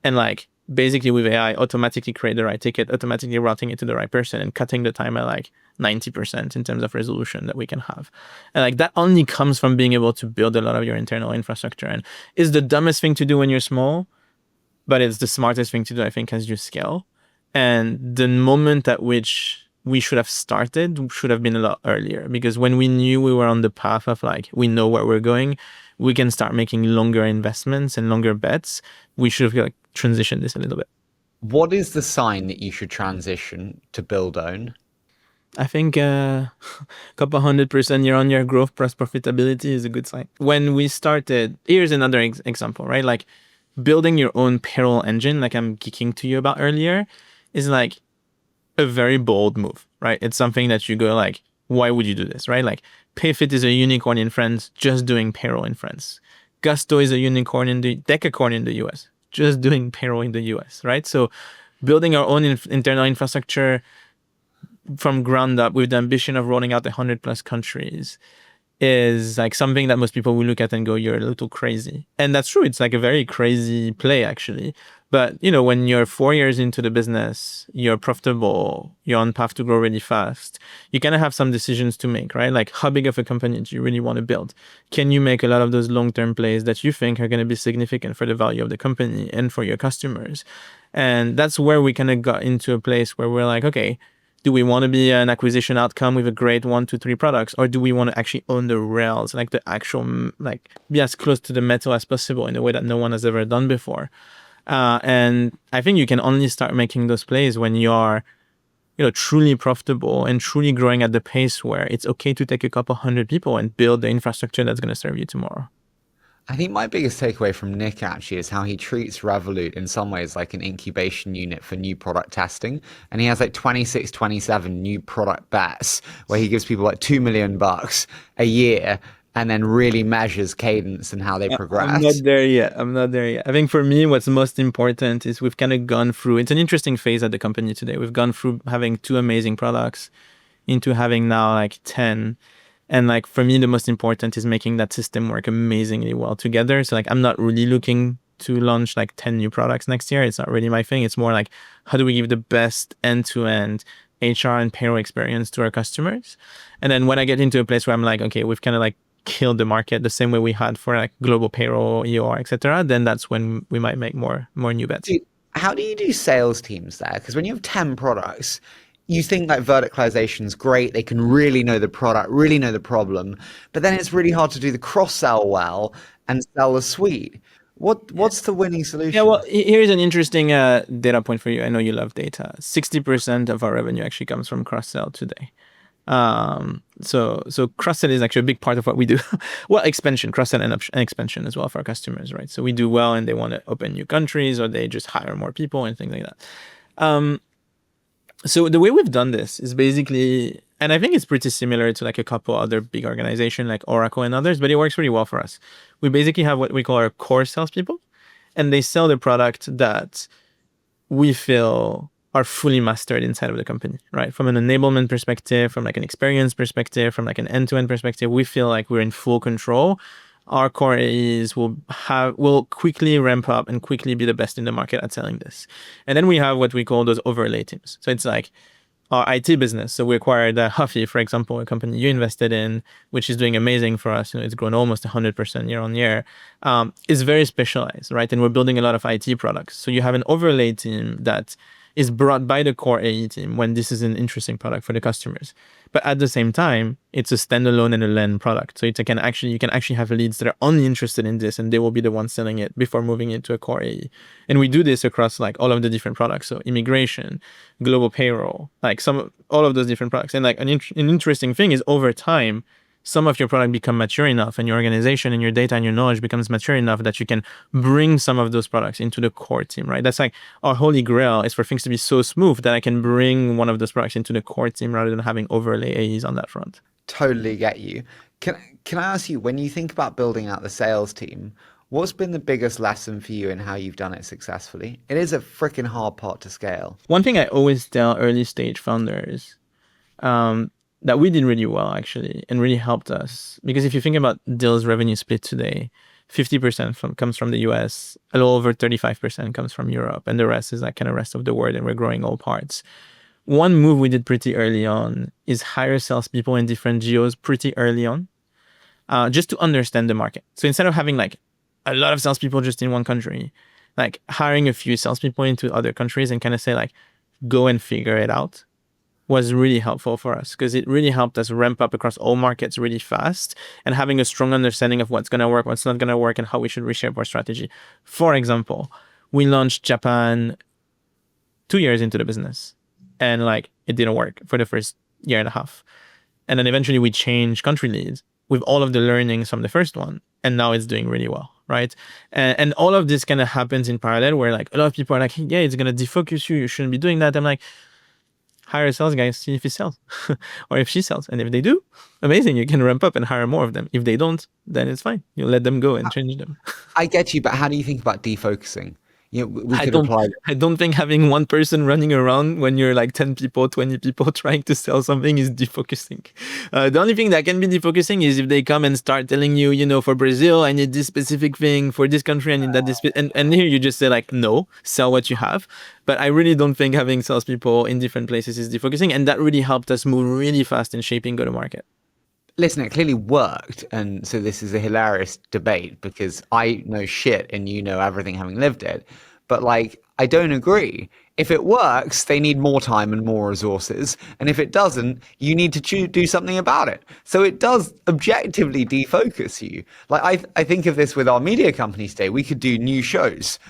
and like basically with AI automatically create the right ticket, automatically routing it to the right person and cutting the time at like 90% in terms of resolution that we can have. And like that only comes from being able to build a lot of your internal infrastructure, and is the dumbest thing to do when you're small, but it's the smartest thing to do, I think, as you scale. And the moment at which we should have started should have been a lot earlier, because when we knew we were on the path of like, we know where we're going, we can start making longer investments and longer bets. We should have like transitioned this a little bit. What is the sign that you should transition to build own? I think a couple 100% year-on-year growth plus profitability is a good sign. When we started, here's another example, right? Like building your own payroll engine, like I'm geeking to you about earlier, is like a very bold move, right? It's something that you go like, why would you do this, right? Like Payfit is a unicorn in France, just doing payroll in France. Gusto is a unicorn in the decacorn in the US, just doing payroll in the US, right? So building our own internal infrastructure from ground up with the ambition of rolling out 100+ countries is like something that most people will look at and go, you're a little crazy. And that's true. It's like a very crazy play, actually. But, when you're 4 years into the business, you're profitable, you're on path to grow really fast, you kind of have some decisions to make, right? Like how big of a company do you really want to build? Can you make a lot of those long-term plays that you think are going to be significant for the value of the company and for your customers? And that's where we kind of got into a place where we're like, okay, do we want to be an acquisition outcome with a great 1, 2, 3 products? Or do we want to actually own the rails, like the actual, like be as close to the metal as possible in a way that no one has ever done before? And I think you can only start making those plays when you are, truly profitable and truly growing at the pace where it's okay to take a couple 100 people and build the infrastructure that's going to serve you tomorrow. I think my biggest takeaway from Nick actually is how he treats Revolut in some ways like an incubation unit for new product testing. And he has like 26, 27 new product bets where he gives people like $2 million a year and then really measures cadence and how they progress. I'm not there yet. I think for me, what's most important is we've kind of gone through, it's an interesting phase at the company today. We've gone through having 2 amazing products into having now like 10. And like for me, the most important is making that system work amazingly well together. So like I'm not really looking to launch like 10 new products next year. It's not really my thing. It's more like, how do we give the best end-to-end HR and payroll experience to our customers? And then when I get into a place where I'm like, okay, we've kind of like killed the market the same way we had for like global payroll, EOR, etc., then that's when we might make more new bets. How do you do sales teams there? Because when you have 10 products, you think like verticalization is great. They can really know the product, really know the problem, but then it's really hard to do the cross-sell well and sell a suite. What's the winning solution? Yeah, well, here's an interesting data point for you. I know you love data. 60% of our revenue actually comes from cross-sell today. So cross-sell is actually a big part of what we do. Well, expansion, cross-sell and expansion as well for our customers, right? So we do well and they want to open new countries or they just hire more people and things like that. So the way we've done this is basically, and I think it's pretty similar to like a couple other big organizations like Oracle and others, but it works really well for us. We basically have what we call our core salespeople, and they sell the product that we feel are fully mastered inside of the company, right? From an enablement perspective, from like an experience perspective, from like an end-to-end perspective, we feel like we're in full control. Our core AEs will quickly ramp up and quickly be the best in the market at selling this. And then we have what we call those overlay teams. So it's like our IT business. So we acquired Huffy, for example, a company you invested in, which is doing amazing for us. It's grown almost 100% year on year. Is very specialized, right? And we're building a lot of IT products. So you have an overlay team that is brought by the core AE team when this is an interesting product for the customers. But at the same time, it's a standalone and a land product. So you can actually have leads that are only interested in this and they will be the ones selling it before moving it to a core AE. And we do this across like all of the different products. So immigration, global payroll, like all of those different products. And like an interesting thing is over time, some of your product become mature enough and your organization and your data and your knowledge becomes mature enough that you can bring some of those products into the core team, right? That's like our holy grail is for things to be so smooth that I can bring one of those products into the core team rather than having overlay AEs on that front. Totally get you. Can I ask you, when you think about building out the sales team, what's been the biggest lesson for you in how you've done it successfully? It is a freaking hard part to scale. One thing I always tell early stage founders, that we did really well actually and really helped us, because if you think about Deel's revenue split today, 50% comes from the US, a little over 35% comes from Europe, and the rest is like kind of rest of the world, and we're growing all parts. One move we did pretty early on is hire salespeople in different geos pretty early on, just to understand the market. So instead of having like a lot of salespeople just in one country, like hiring a few salespeople into other countries and kind of say like, go and figure it out, was really helpful for us because it really helped us ramp up across all markets really fast and having a strong understanding of what's going to work, what's not going to work, and how we should reshape our strategy. For example, we launched Japan 2 years into the business and like it didn't work for the first year and a half. And then eventually we changed country leads with all of the learnings from the first one. And now it's doing really well, right? And all of this kind of happens in parallel where like a lot of people are like, yeah, it's going to defocus you. You shouldn't be doing that. I'm like, hire a sales guy, see if he sells or if she sells. And if they do, amazing. You can ramp up and hire more of them. If they don't, then it's fine. You let them go and change them. I get you, but how do you think about defocusing? I don't think having one person running around when you're like 10 people, 20 people trying to sell something is defocusing. The only thing that can be defocusing is if they come and start telling you, for Brazil, I need this specific thing. For this country, I need that. And here you just say like, no, sell what you have. But I really don't think having salespeople in different places is defocusing. And that really helped us move really fast in shaping go-to-market. Listen, it clearly worked. And so this is a hilarious debate because I know shit and you know everything having lived it. But like, I don't agree. If it works, they need more time and more resources. And if it doesn't, you need to do something about it. So it does objectively defocus you. Like I think of this with our media company today. We could do new shows.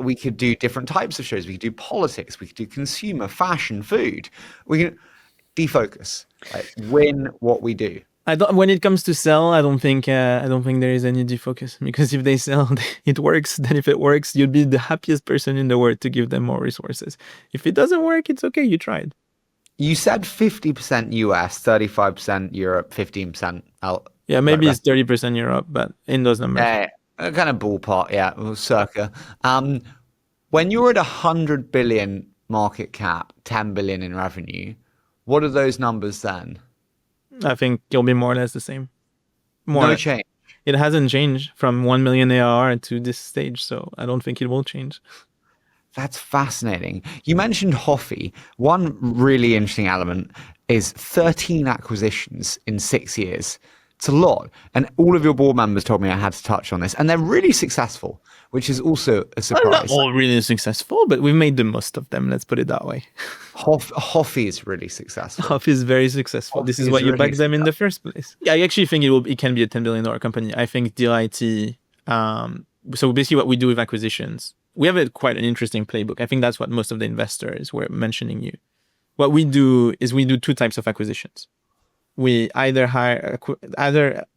We could do different types of shows. We could do politics. We could do consumer, fashion, food. We can defocus, win what we do. When it comes to sell, I don't think there is any defocus, because if they sell, it works. Then if it works, you'd be the happiest person in the world to give them more resources. If it doesn't work, it's okay. You tried. You said 50% US, 35% Europe, 15% out. Yeah, maybe it's 30% Europe, but in those numbers. Kind of ballpark, yeah, circa. When you're at 100 billion market cap, 10 billion in revenue, what are those numbers then? I think it'll be more or less the same. No change. It hasn't changed from 1 million ARR to this stage, so I don't think it will change. That's fascinating. You mentioned Huffy. One really interesting element is 13 acquisitions in 6 years. It's a lot. And all of your board members told me I had to touch on this. And they're really successful, which is also a surprise. Not all really successful, but we've made the most of them. Let's put it that way. Huffy is really successful. Huffy is very successful. This is why you back them in the first place. Yeah, I actually think it can be a $10 billion company. I think Deel IT So basically what we do with acquisitions, we have quite an interesting playbook. I think that's what most of the investors were mentioning you. What we do is we do two types of acquisitions. We either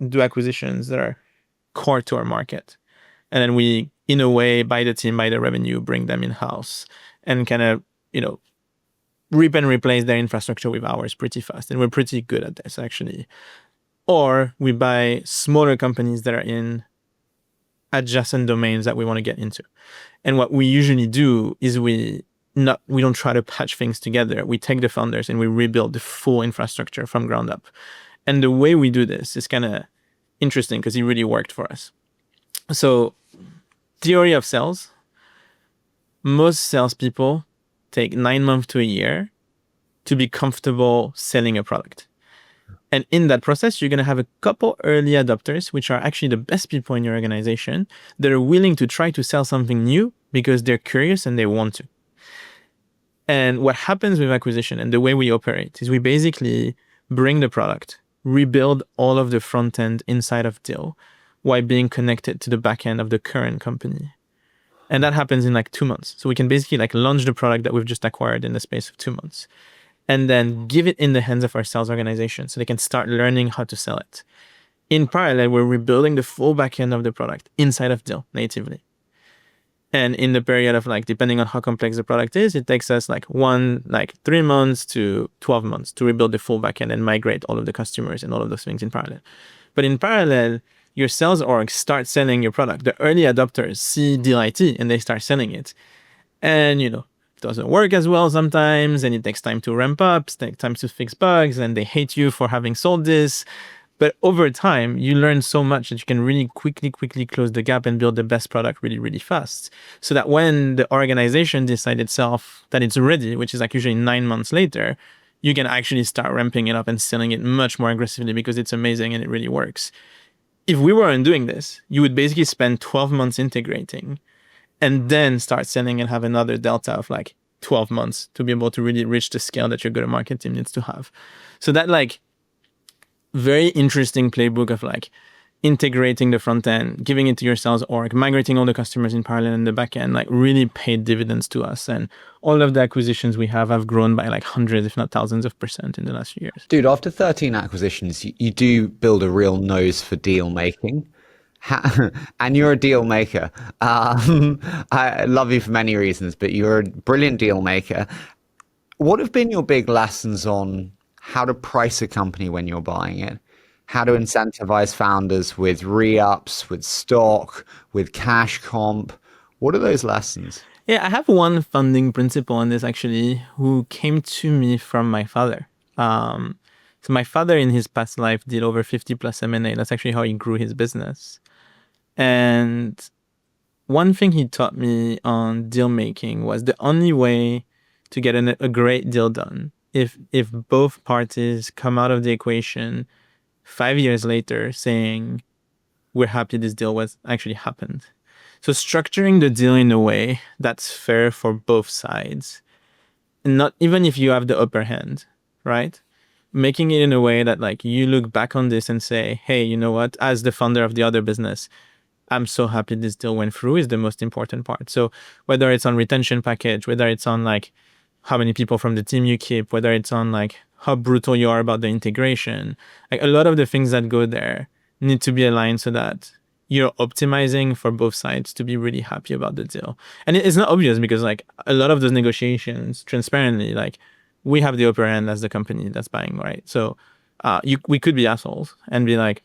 do acquisitions that are core to our market, and then we, in a way, buy the team, buy the revenue, bring them in-house, and kind of, rip and replace their infrastructure with ours pretty fast. And we're pretty good at this, actually. Or we buy smaller companies that are in adjacent domains that we want to get into. And what we usually do is we don't try to patch things together. We take the founders and we rebuild the full infrastructure from ground up. And the way we do this is kind of interesting because it really worked for us. So, theory of sales, most salespeople take 9 months to a year to be comfortable selling a product. And in that process, you're going to have a couple early adopters, which are actually the best people in your organization, that are willing to try to sell something new because they're curious and they want to. And what happens with acquisition and the way we operate is we basically bring the product, rebuild all of the front end inside of Deel while being connected to the back end of the current company. And that happens in like 2 months. So we can basically like launch the product that we've just acquired in the space of 2 months and then give it in the hands of our sales organization so they can start learning how to sell it. In parallel, we're rebuilding the full back end of the product inside of Deel natively. And in the period of like, depending on how complex the product is, it takes us like 3 months to 12 months to rebuild the full backend and migrate all of the customers and all of those things in parallel. But in parallel, your sales org start selling your product. The early adopters see Deel IT and they start selling it. And, it doesn't work as well sometimes, and it takes time to ramp up, it takes time to fix bugs, and they hate you for having sold this. But over time, you learn so much that you can really quickly close the gap and build the best product really, really fast. So that when the organization decides itself that it's ready, which is like usually 9 months later, you can actually start ramping it up and selling it much more aggressively because it's amazing and it really works. If we weren't doing this, you would basically spend 12 months integrating and then start selling and have another delta of like 12 months to be able to really reach the scale that your go-to-market team needs to have. So that like very interesting playbook of like integrating the front end, giving it to your sales org, migrating all the customers in parallel in the back end, like really paid dividends to us. And all of the acquisitions we have grown by like hundreds, if not thousands of % in the last few years. Dude, after 13 acquisitions, you do build a real nose for deal making. And you're a deal maker. I love you for many reasons, but you're a brilliant deal maker. What have been your big lessons on how to price a company when you're buying it? How to incentivize founders with re-ups, with stock, with cash comp? What are those lessons? Yeah, I have one funding principle on this actually, who came to me from my father. So my father in his past life did over 50 plus M&A. That's actually how he grew his business. And one thing he taught me on deal making was the only way to get a great deal done if both parties come out of the equation 5 years later saying, we're happy this deal was actually happened. So structuring the deal in a way that's fair for both sides, and not even if you have the upper hand, right? Making it in a way that like you look back on this and say, hey, you know what? As the founder of the other business, I'm so happy this deal went through is the most important part. So whether it's on retention package, whether it's on like how many people from the team you keep, whether it's on like how brutal you are about the integration, like a lot of the things that go there need to be aligned so that you're optimizing for both sides to be really happy about the deal. And it's not obvious because like a lot of those negotiations, transparently, like we have the upper hand as the company that's buying, right? So we could be assholes and be like,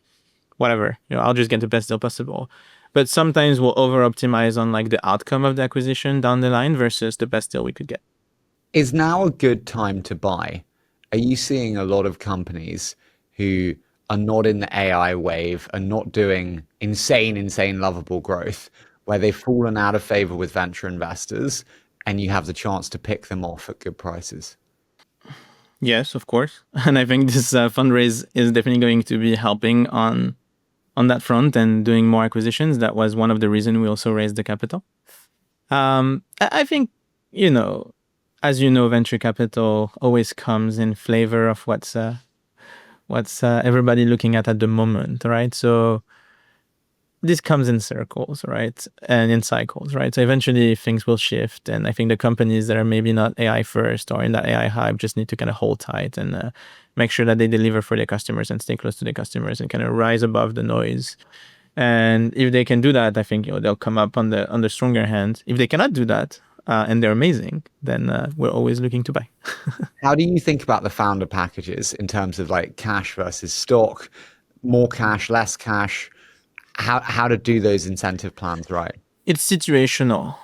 whatever, I'll just get the best deal possible. But sometimes we'll over optimize on like the outcome of the acquisition down the line versus the best deal we could get. Is now a good time to buy? Are you seeing a lot of companies who are not in the AI wave and not doing insane, lovable growth, where they've fallen out of favor with venture investors and you have the chance to pick them off at good prices? Yes, of course. And I think this fundraise is definitely going to be helping on that front and doing more acquisitions. That was one of the reasons we also raised the capital. I think, as you know, venture capital always comes in flavor of what's everybody looking at the moment, right? So this comes in circles, right? And in cycles, right? So eventually things will shift. And I think the companies that are maybe not AI first or in that AI hype just need to kind of hold tight and make sure that they deliver for their customers and stay close to their customers and kind of rise above the noise. And if they can do that, I think they'll come up on the stronger hand. If they cannot do that and they're amazing, then we're always looking to buy. How do you think about the founder packages in terms of like cash versus stock, more cash, less cash? How to do those incentive plans right? It's situational.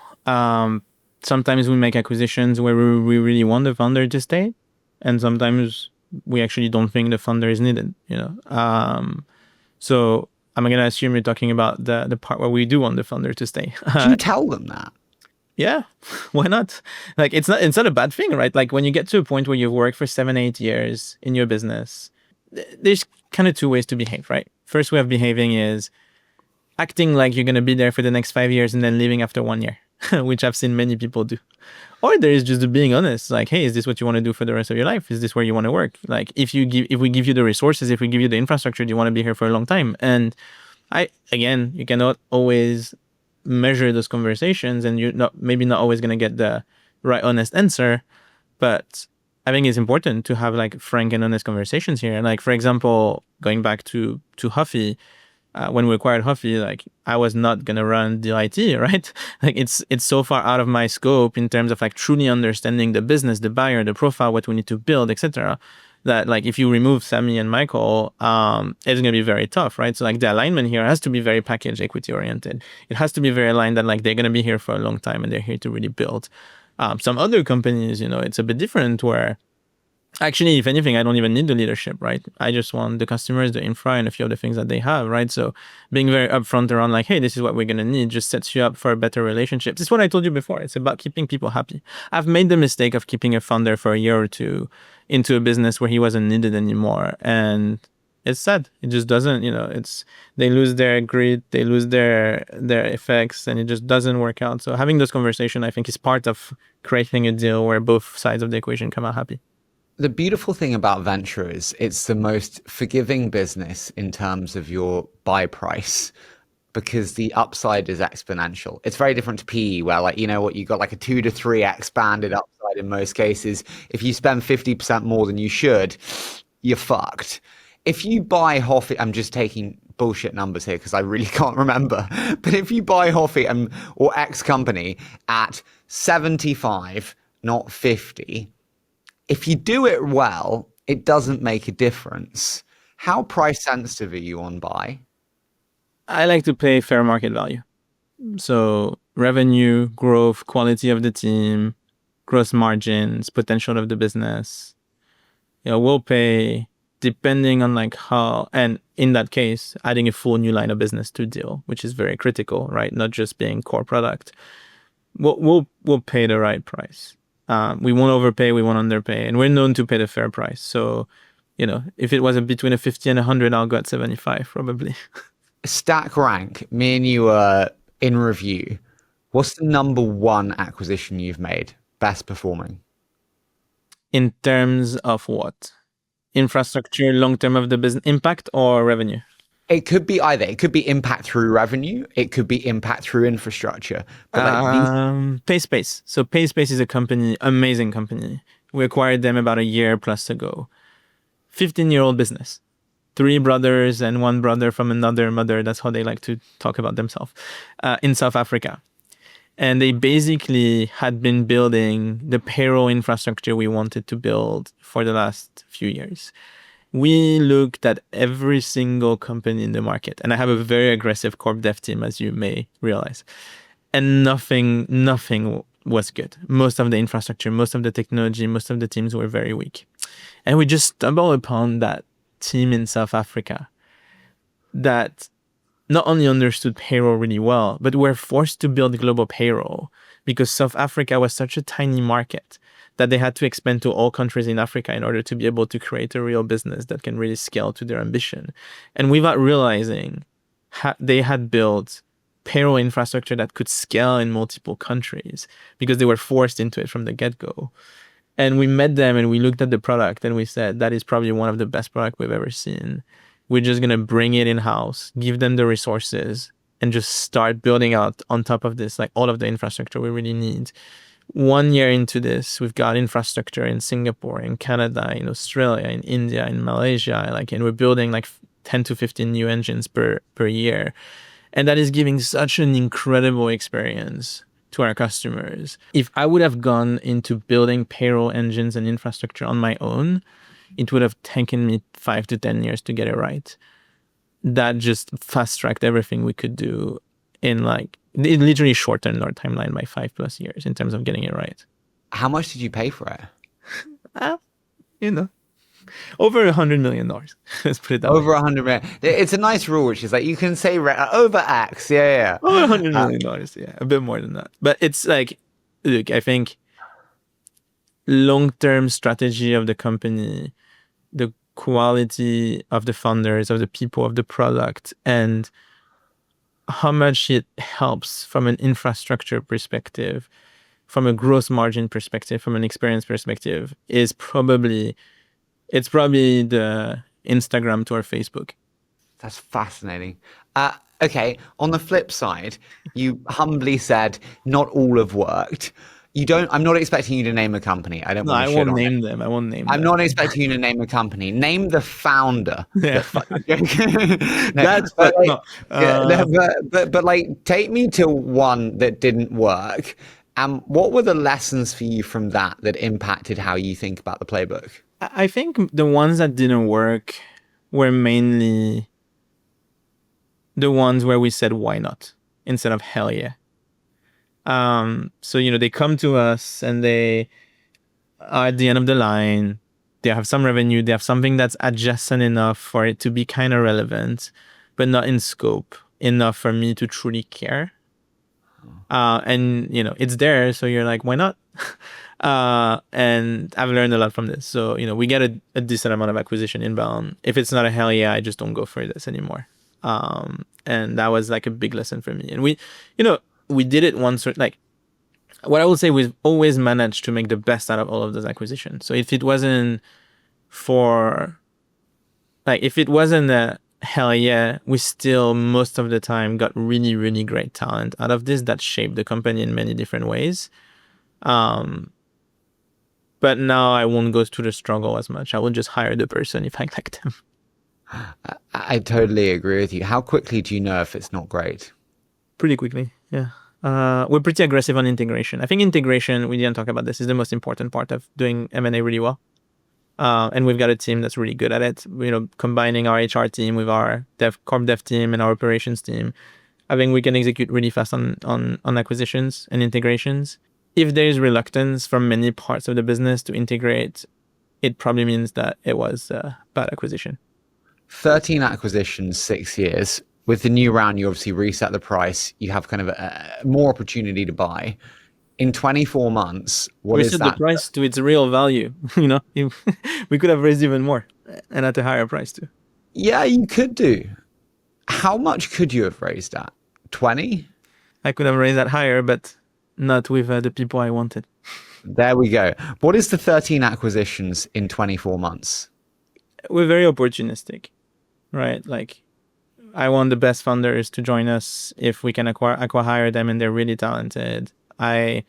Sometimes we make acquisitions where we really want the founder to stay, and sometimes we actually don't think the founder is needed. So I'm gonna assume you're talking about the part where we do want the founder to stay. Do you tell them that? Yeah, why not? Like it's not a bad thing, right? Like when you get to a point where you've worked for 7-8 years in your business, there's kind of two ways to behave, right? First way of behaving is acting like you're going to be there for the next 5 years and then leaving after 1 year, which I've seen many people do. Or there is just being honest, like, hey, is this what you want to do for the rest of your life? Is this where you want to work? Like, if we give you the resources, if we give you the infrastructure, do you want to be here for a long time? And you cannot always measure those conversations, and you're maybe not always going to get the right, honest answer. But I think it's important to have like frank and honest conversations here. And like, for example, going back to Huffy, when we acquired Huffy, like I was not gonna run the IT, right? Like it's so far out of my scope in terms of like truly understanding the business, the buyer, the profile, what we need to build, etc. That like if you remove Sammy and Michael, it's gonna be very tough, right? So like the alignment here has to be very package equity oriented. It has to be very aligned that like they're gonna be here for a long time and they're here to really build. Some other companies, it's a bit different where actually, if anything, I don't even need the leadership, right? I just want the customers, the infra, and a few of the things that they have, right? So being very upfront around like, hey, this is what we're going to need just sets you up for a better relationship. This is what I told you before. It's about keeping people happy. I've made the mistake of keeping a founder for a year or two into a business where he wasn't needed anymore. And it's sad. It just doesn't, they lose their grit, they lose their effects, and it just doesn't work out. So having those conversations, I think, is part of creating a deal where both sides of the equation come out happy. The beautiful thing about venture is it's the most forgiving business in terms of your buy price because the upside is exponential. It's very different to PE where like, you got like a 2 to 3x banded upside in most cases. If you spend 50% more than you should, you're fucked. If you buy Hoffy, I'm just taking bullshit numbers here because I really can't remember. But if you buy Hoffy or X company at 75, not 50, if you do it well, it doesn't make a difference. How price sensitive are you on buy? I like to pay fair market value. So revenue, growth, quality of the team, gross margins, potential of the business. We'll pay depending on like how, and in that case, adding a full new line of business to deal, which is very critical, right? Not just being core product. We'll pay the right price. We won't overpay, we won't underpay, and we're known to pay the fair price. So, if it was between a 50 and 100, I'll go at 75 probably. Stack rank, me and you are in review. What's the number one acquisition you've made? Best performing? In terms of what? Infrastructure, long-term of the business, impact or revenue? It could be either. It could be impact through revenue. It could be impact through infrastructure. But PaySpace. So PaySpace is a company, amazing company. We acquired them about a year plus ago. 15-year-old business. 3 brothers and 1 brother from another mother. That's how they like to talk about themselves. In South Africa. And they basically had been building the payroll infrastructure we wanted to build for the last few years. We looked at every single company in the market, and I have a very aggressive corp dev team, as you may realize, and nothing was good. Most of the infrastructure, most of the technology, most of the teams were very weak. And we just stumbled upon that team in South Africa that not only understood payroll really well, but were forced to build global payroll because South Africa was such a tiny market that they had to expand to all countries in Africa in order to be able to create a real business that can really scale to their ambition. And without realizing, they had built payroll infrastructure that could scale in multiple countries because they were forced into it from the get-go. And we met them and we looked at the product and we said, that is probably one of the best products we've ever seen. We're just going to bring it in-house, give them the resources, and just start building out on top of this, like all of the infrastructure we really need. 1 year into this, we've got infrastructure in Singapore, in Canada, in Australia, in India, in Malaysia, and we're building like 10 to 15 new engines per year. And that is giving such an incredible experience to our customers. If I would have gone into building payroll engines and infrastructure on my own, it would have taken me 5 to 10 years to get it right. That just fast-tracked everything we could do in it literally shortened our timeline by 5+ years in terms of getting it right. How much did you pay for it? Over $100 million. Let's put it that Over way. 100 million. It's a nice rule, which is like you can say over X. Yeah. Over $100 million. Yeah, a bit more than that. But it's like, look, I think long-term strategy of the company, the quality of the founders, of the people, of the product, and how much it helps from an infrastructure perspective, from a gross margin perspective, from an experience perspective, it's probably the Instagram to our Facebook. That's fascinating. Okay, on the flip side, you humbly said not all have worked. I'm not expecting you to name a company. I don't want to shit on it. I won't name them. I'm not expecting you to name a company. Name the founder. Yeah. But like, take me to one that didn't work. And what were the lessons for you from that impacted how you think about the playbook? I think the ones that didn't work were mainly the ones where we said, why not? Instead of hell yeah. So, they come to us and they are at the end of the line. They have some revenue. They have something that's adjacent enough for it to be kind of relevant, but not in scope enough for me to truly care. And, it's there. So you're like, why not? And I've learned a lot from this. So, we get a decent amount of acquisition inbound. If it's not a hell yeah, I just don't go for this anymore. And that was like a big lesson for me. And we did it once, what I would say, we've always managed to make the best out of all of those acquisitions. So if it wasn't a hell yeah, we still most of the time got really, really great talent out of this that shaped the company in many different ways. But now I won't go through the struggle as much. I will just hire the person if I like them. I totally agree with you. How quickly do you know if it's not great? Pretty quickly, yeah. We're pretty aggressive on integration. I think integration, we didn't talk about this, is the most important part of doing M&A really well. And we've got a team that's really good at it. Combining our HR team with our corp dev team and our operations team, I think we can execute really fast on acquisitions and integrations. If there is reluctance from many parts of the business to integrate, it probably means that it was a bad acquisition. 13 acquisitions, 6 years. With the new round, you obviously reset the price. You have kind of more opportunity to buy. In 24 months, what is that? Reset the price to its real value. We could have raised even more and at a higher price too. Yeah, you could do. How much could you have raised at? 20? I could have raised that higher, but not with the people I wanted. There we go. What is the 13 acquisitions in 24 months? We're very opportunistic, right? I want the best founders to join us if we can acquire them and they're really talented. We've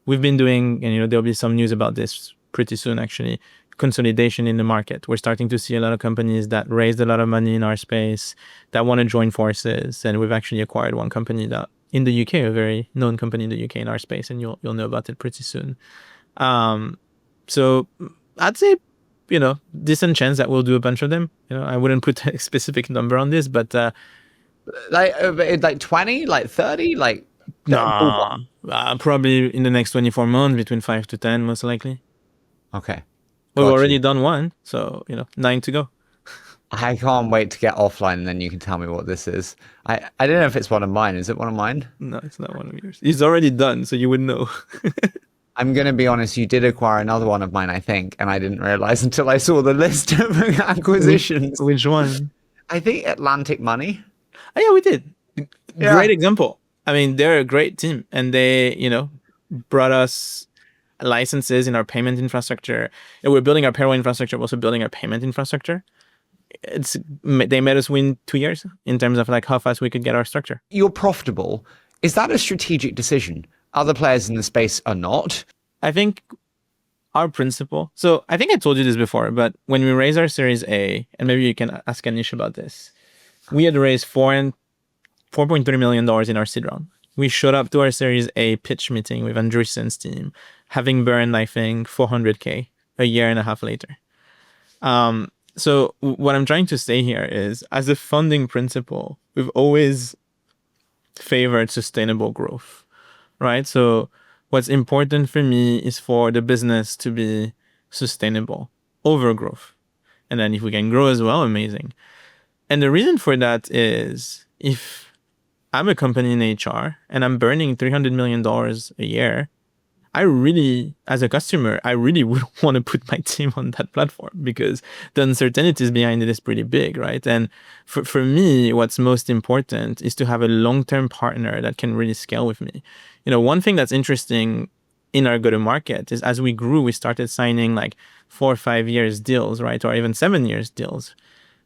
been doing, and there'll be some news about this pretty soon actually, consolidation in the market. We're starting to see a lot of companies that raised a lot of money in our space that want to join forces. And we've actually acquired one company that in the UK, a very known company in the UK in our space, and you'll know about it pretty soon. So I'd say, decent chance that we'll do a bunch of them. I wouldn't put a specific number on this, but like 20, like 30, like probably in the next 24 months, between 5 to 10, most likely. Okay. We've already done one, so 9 to go. I can't wait to get offline, and then you can tell me what this is. I don't know if it's one of mine. Is it one of mine? No, it's not one of yours. It's already done, so you would know. I'm going to be honest, you did acquire another one of mine, I think, and I didn't realize until I saw the list of acquisitions. Which one? I think Atlantic Money. Oh, yeah, we did. Yeah. Great example. I mean, they're a great team, and they, brought us licenses in our payment infrastructure. And we're building our payroll infrastructure, we're also building our payment infrastructure. they made us win 2 years in terms of like how fast we could get our structure. You're profitable. Is that a strategic decision? Other players in the space are not. I think our principle. So I think I told you this before, but when we raised our Series A, and maybe you can ask Anish about this, we had raised $4.3 million in our seed round. We showed up to our Series A pitch meeting with Andreessen's team, having burned, I think, $400K a year and a half later. So what I'm trying to say here is, as a funding principle, we've always favored sustainable growth, right? So what's important for me is for the business to be sustainable over growth. And then if we can grow as well, amazing. And the reason for that is, if I'm a company in HR and I'm burning $300 million a year, I really, as a customer, I really would want to put my team on that platform, because the uncertainties behind it is pretty big, right? And for me, what's most important is to have a long-term partner that can really scale with me. One thing that's interesting in our go-to-market is, as we grew, we started signing like 4 or 5 years deals, right? Or even 7 years deals.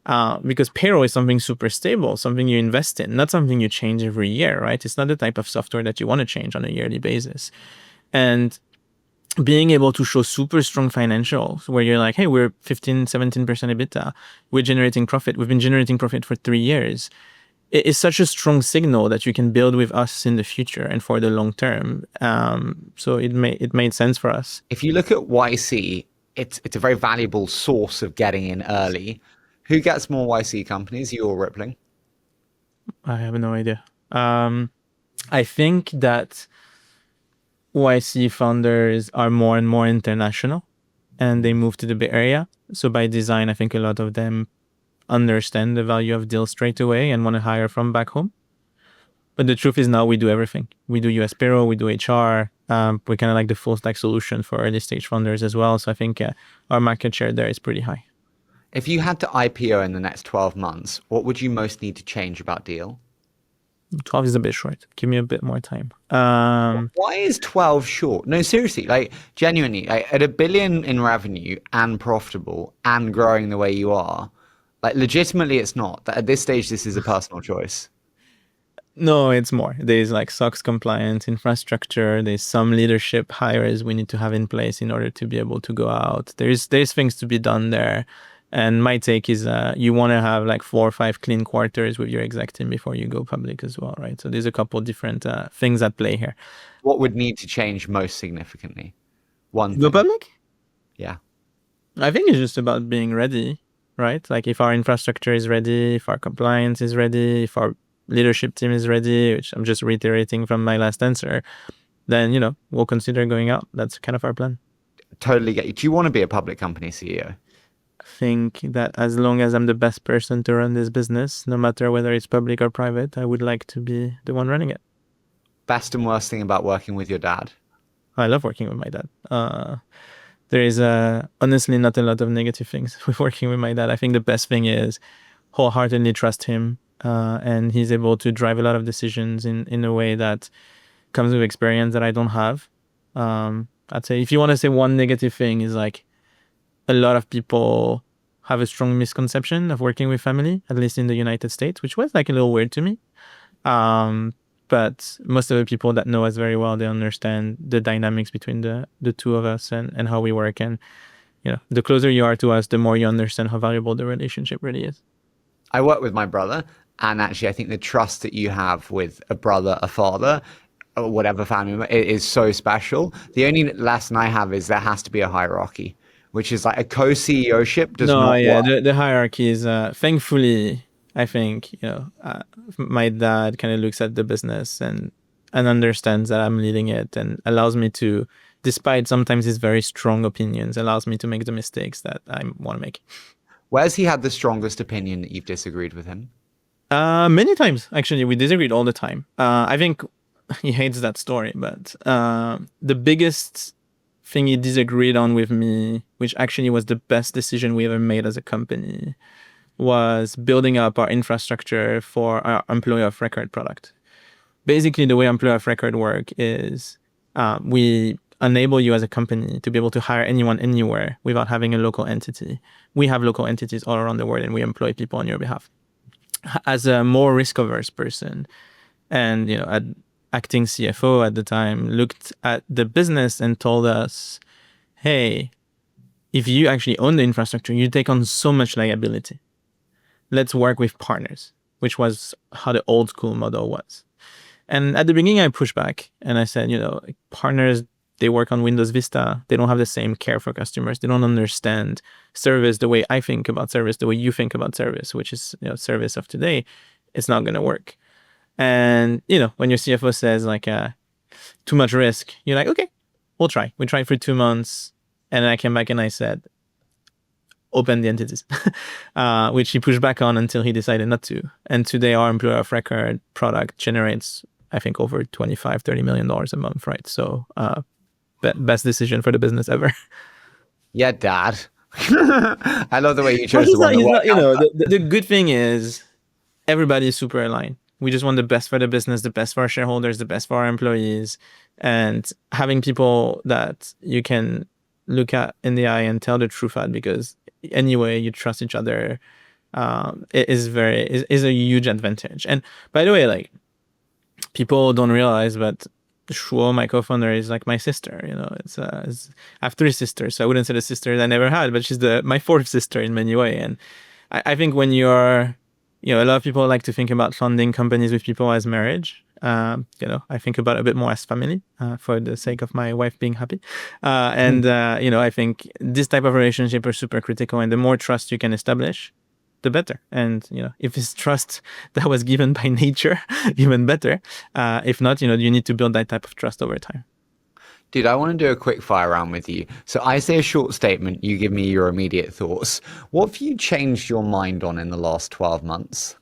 Because payroll is something super stable, something you invest in, not something you change every year, right? It's not the type of software that you want to change on a yearly basis. And being able to show super strong financials where you're like, hey, we're 15, 17% EBITDA. We're generating profit. We've been generating profit for 3 years. It is such a strong signal that you can build with us in the future and for the long term. So it made sense for us. If you look at YC, it's a very valuable source of getting in early. Who gets more YC companies, you or Rippling? I have no idea. I think that YC founders are more and more international, and they move to the Bay Area. So by design, I think a lot of them understand the value of deals straight away and want to hire from back home. But the truth is, now we do everything. We do US payroll, we do HR. We're kind of like the full stack solution for early stage founders as well. So I think our market share there is pretty high. If you had to IPO in the next 12 months, what would you most need to change about Deel? 12 is a bit short. Give me a bit more time. Why is 12 short? No, seriously, like genuinely, like, at $1 billion in revenue and profitable and growing the way you are, like legitimately it's not. At this stage, this is a personal choice. No, it's more. There's like SOX compliance, infrastructure. There's some leadership hires we need to have in place in order to be able to go out. There's things to be done there. And my take is you want to have like 4 or 5 clean quarters with your exec team before you go public as well, right? So there's a couple of different things at play here. What would need to change most significantly? One thing. Go public? Yeah. I think it's just about being ready, right? Like if our infrastructure is ready, if our compliance is ready, if our leadership team is ready, which I'm just reiterating from my last answer, then, we'll consider going out. That's kind of our plan. Totally get you. Do you want to be a public company CEO? Think that as long as I'm the best person to run this business, no matter whether it's public or private, I would like to be the one running it. Best and worst thing about working with your dad? I love working with my dad. There is honestly not a lot of negative things with working with my dad. I think the best thing is wholeheartedly trust him, and he's able to drive a lot of decisions in a way that comes with experience that I don't have. I'd say if you want to say one negative thing is like, a lot of people have a strong misconception of working with family, at least in the United States, which was like a little weird to me. But most of the people that know us very well, they understand the dynamics between the two of us and how we work. And, the closer you are to us, the more you understand how valuable the relationship really is. I work with my brother, and actually I think the trust that you have with a brother, a father, or whatever family member, it is so special. The only lesson I have is there has to be a hierarchy, which is like a co-CEO-ship does not work. The hierarchy is, thankfully, I think, my dad kind of looks at the business and understands that I'm leading it, and allows me to, despite sometimes his very strong opinions, allows me to make the mistakes that I want to make. Where's he had the strongest opinion that you've disagreed with him? Many times, actually. We disagreed all the time. I think he hates that story, but the biggest thing he disagreed on with me, which actually was the best decision we ever made as a company, was building up our infrastructure for our employer of record product. Basically, the way employer of record work is we enable you as a company to be able to hire anyone anywhere without having a local entity. We have local entities all around the world, and we employ people on your behalf. As a more risk-averse person, and acting CFO at the time, looked at the business and told us, hey, if you actually own the infrastructure, you take on so much liability. Let's work with partners, which was how the old school model was. And at the beginning, I pushed back and I said, partners, they work on Windows Vista. They don't have the same care for customers. They don't understand service the way I think about service, the way you think about service, which is, service of today. It's not going to work. And, when your CFO says like too much risk, you're like, okay, we'll try. We tried for 2 months. And then I came back and I said, open the entities, which he pushed back on until he decided not to. And today our employer of record product generates, I think, over $25-30 million a month, right? So best decision for the business ever. Yeah, Dad. I love the way you chose He's the one. not, the good thing is everybody is super aligned. We just want the best for the business, the best for our shareholders, the best for our employees, and having people that you can look at in the eye and tell the truth at, because anyway you trust each other, is a huge advantage. And by the way, like, people don't realize, but Shuo, my co-founder, is like my sister. I have 3 sisters, so I wouldn't say the sister I never had, but she's my 4th sister in many ways. And I think when you're, a lot of people like to think about funding companies with people as marriage. I think about it a bit more as family, for the sake of my wife being happy. I think this type of relationship are super critical, and the more trust you can establish, the better. And, if it's trust that was given by nature, even better. If not, you need to build that type of trust over time. Dude, I want to do a quick fire round with you. So I say a short statement, you give me your immediate thoughts. What have you changed your mind on in the last 12 months?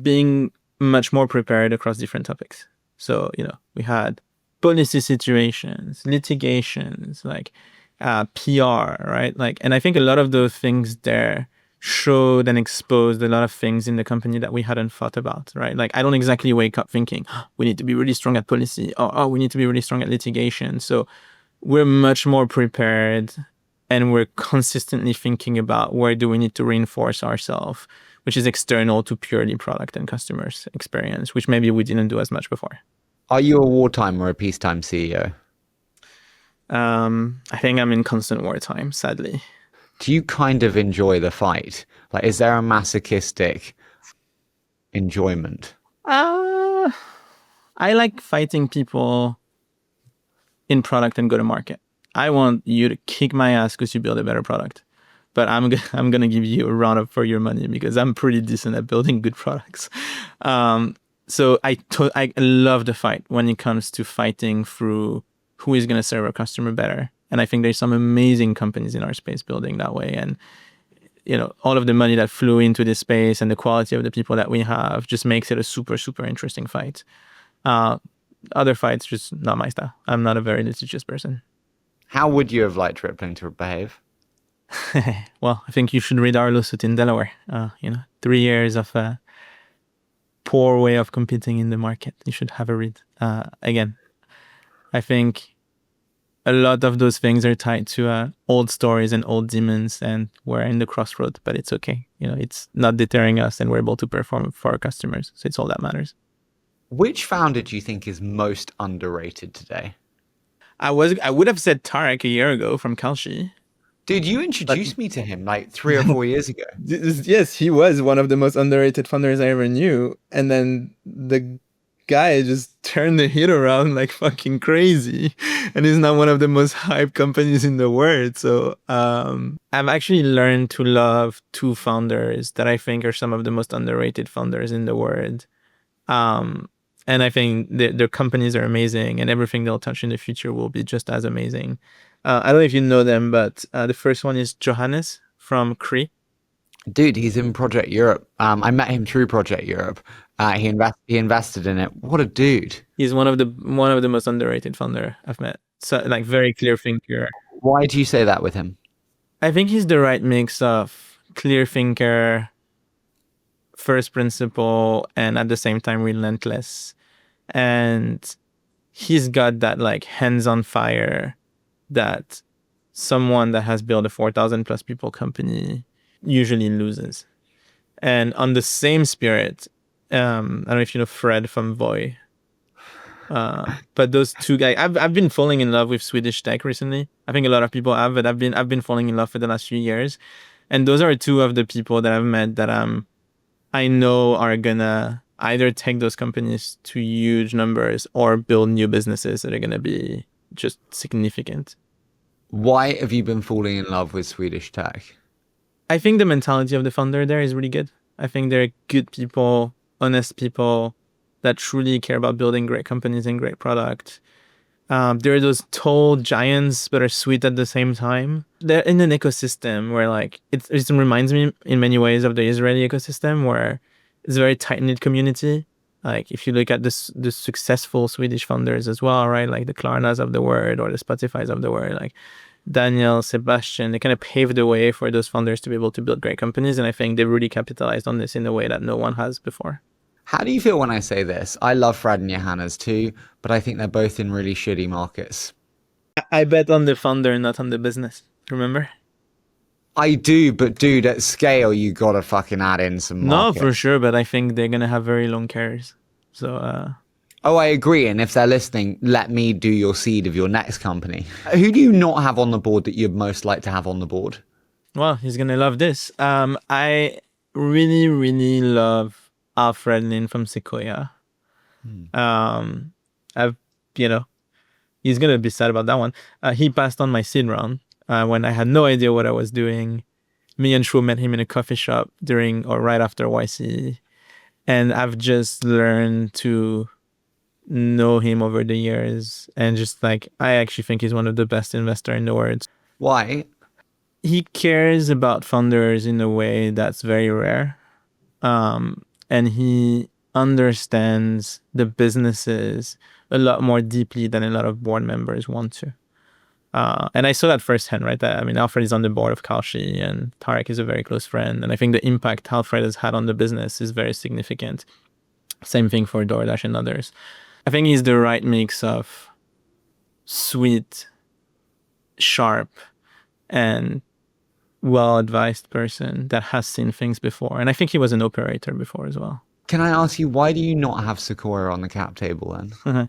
Being much more prepared across different topics. So, we had policy situations, litigations, like PR, right? Like, and I think a lot of those things there showed and exposed a lot of things in the company that we hadn't thought about, right? Like, I don't exactly wake up thinking, we need to be really strong at policy, or we need to be really strong at litigation. So we're much more prepared, and we're consistently thinking about where do we need to reinforce ourselves, which is external to purely product and customers experience, which maybe we didn't do as much before. Are you a wartime or a peacetime CEO? I think I'm in constant wartime, sadly. Do you kind of enjoy the fight? Like, is there a masochistic enjoyment? I like fighting people in product and go to market. I want you to kick my ass because you build a better product. But I'm gonna give you a round up for your money because I'm pretty decent at building good products. So I love the fight when it comes to fighting through who is gonna serve our customer better. And I think there's some amazing companies in our space building that way. And all of the money that flew into this space and the quality of the people that we have just makes it a super, super interesting fight. Other fights, just not my style. I'm not a very litigious person. How would you have liked Rippling to behave? Well, I think you should read our lawsuit in Delaware. 3 years of a poor way of competing in the market. You should have a read. Again, I think a lot of those things are tied to old stories and old demons, and we're in the crossroad, but it's okay. It's not deterring us, and we're able to perform for our customers. So it's all that matters. Which founder do you think is most underrated today? I would have said Tarek a year ago from Kalshi. Dude, you introduced me to him like 3 or 4 years ago. Yes, he was one of the most underrated founders I ever knew. And then the guy just turned the hit around like fucking crazy. And he's now one of the most hyped companies in the world. So I've actually learned to love 2 founders that I think are some of the most underrated founders in the world. And I think their companies are amazing, and everything they'll touch in the future will be just as amazing. I don't know if you know them, but the first one is Johannes from Cree. Dude, he's in Project Europe. I met him through Project Europe. He invested in it. What a dude! He's one of the most underrated founder I've met. So, like, very clear thinker. Why do you say that with him? I think he's the right mix of clear thinker, first principle, and at the same time relentless. And he's got that like hands on fire that someone that has built a 4,000 plus people company usually loses. And on the same spirit, I don't know if you know Fred from Voi, but those two guys, I've been falling in love with Swedish tech recently. I think a lot of people have, but I've been falling in love for the last few years. And those are two of the people that I've met that I know are gonna either take those companies to huge numbers or build new businesses that are gonna be just significant. Why have you been falling in love with Swedish tech? I think the mentality of the founder there is really good. I think they're good people, honest people that truly care about building great companies and great product. They're those tall giants but are sweet at the same time. They're in an ecosystem where like it reminds me in many ways of the Israeli ecosystem, where it's a very tight-knit community. Like if you look at the successful Swedish founders as well, right? Like the Klarnas of the world or the Spotifys of the world, like Daniel, Sebastian, they kind of paved the way for those founders to be able to build great companies. And I think they really capitalized on this in a way that no one has before. How do you feel when I say this? I love Fred and Johannes too, but I think they're both in really shitty markets. I bet on the founder, not on the business. Remember? I do, but dude, at scale, you gotta fucking add in some market. No, for sure, but I think they're gonna have very long careers. So, Oh, I agree. And if they're listening, let me do your seed of your next company. Who do you not have on the board that you'd most like to have on the board? well, he's gonna love this. I really, really love Alfred Lin from Sequoia. I've, you know, he's gonna be sad about that one. He passed on my seed round when I had no idea what I was doing. Me and Shu met him in a coffee shop during or right after YC, and I've just learned to know him over the years, and just like I actually think he's one of the best investors in the world. Why? He cares about founders in a way that's very rare, and he understands the businesses a lot more deeply than a lot of board members want to. And I saw that firsthand, right? I mean, Alfred is on the board of Kalshi, and Tarek is a very close friend. And I think the impact Alfred has had on the business is very significant. Same thing for DoorDash and others. I think he's the right mix of sweet, sharp, and well-advised person that has seen things before. And I think he was an operator before as well. Can I ask you, why do you not have Sequoia on the cap table then?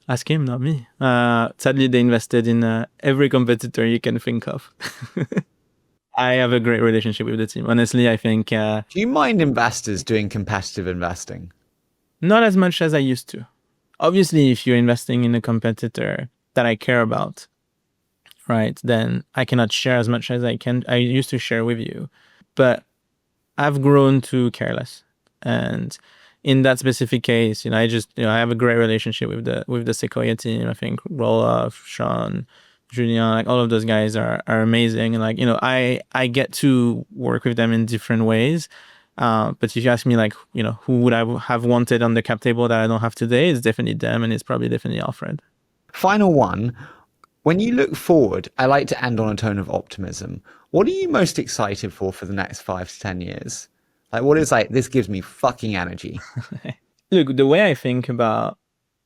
Ask him, not me. Sadly, they invested in every competitor you can think of. I have a great relationship with the team. Honestly, I think... Do you mind investors doing competitive investing? Not as much as I used to. Obviously, if you're investing in a competitor that I care about, right, then I cannot share as much as I used to share with you. But I've grown to care less. And in that specific case, I have a great relationship with the Sequoia team. I think Roloff, Sean, Julian, like all of those guys are amazing. And like, I get to work with them in different ways. But if you ask me, like, who would I have wanted on the cap table that I don't have today, it's definitely them, and it's probably definitely Alfred. Final one. When you look forward, I like to end on a tone of optimism. What are you most excited for the next 5 to 10 years? Like, what is like, this gives me fucking energy. Look, the way I think about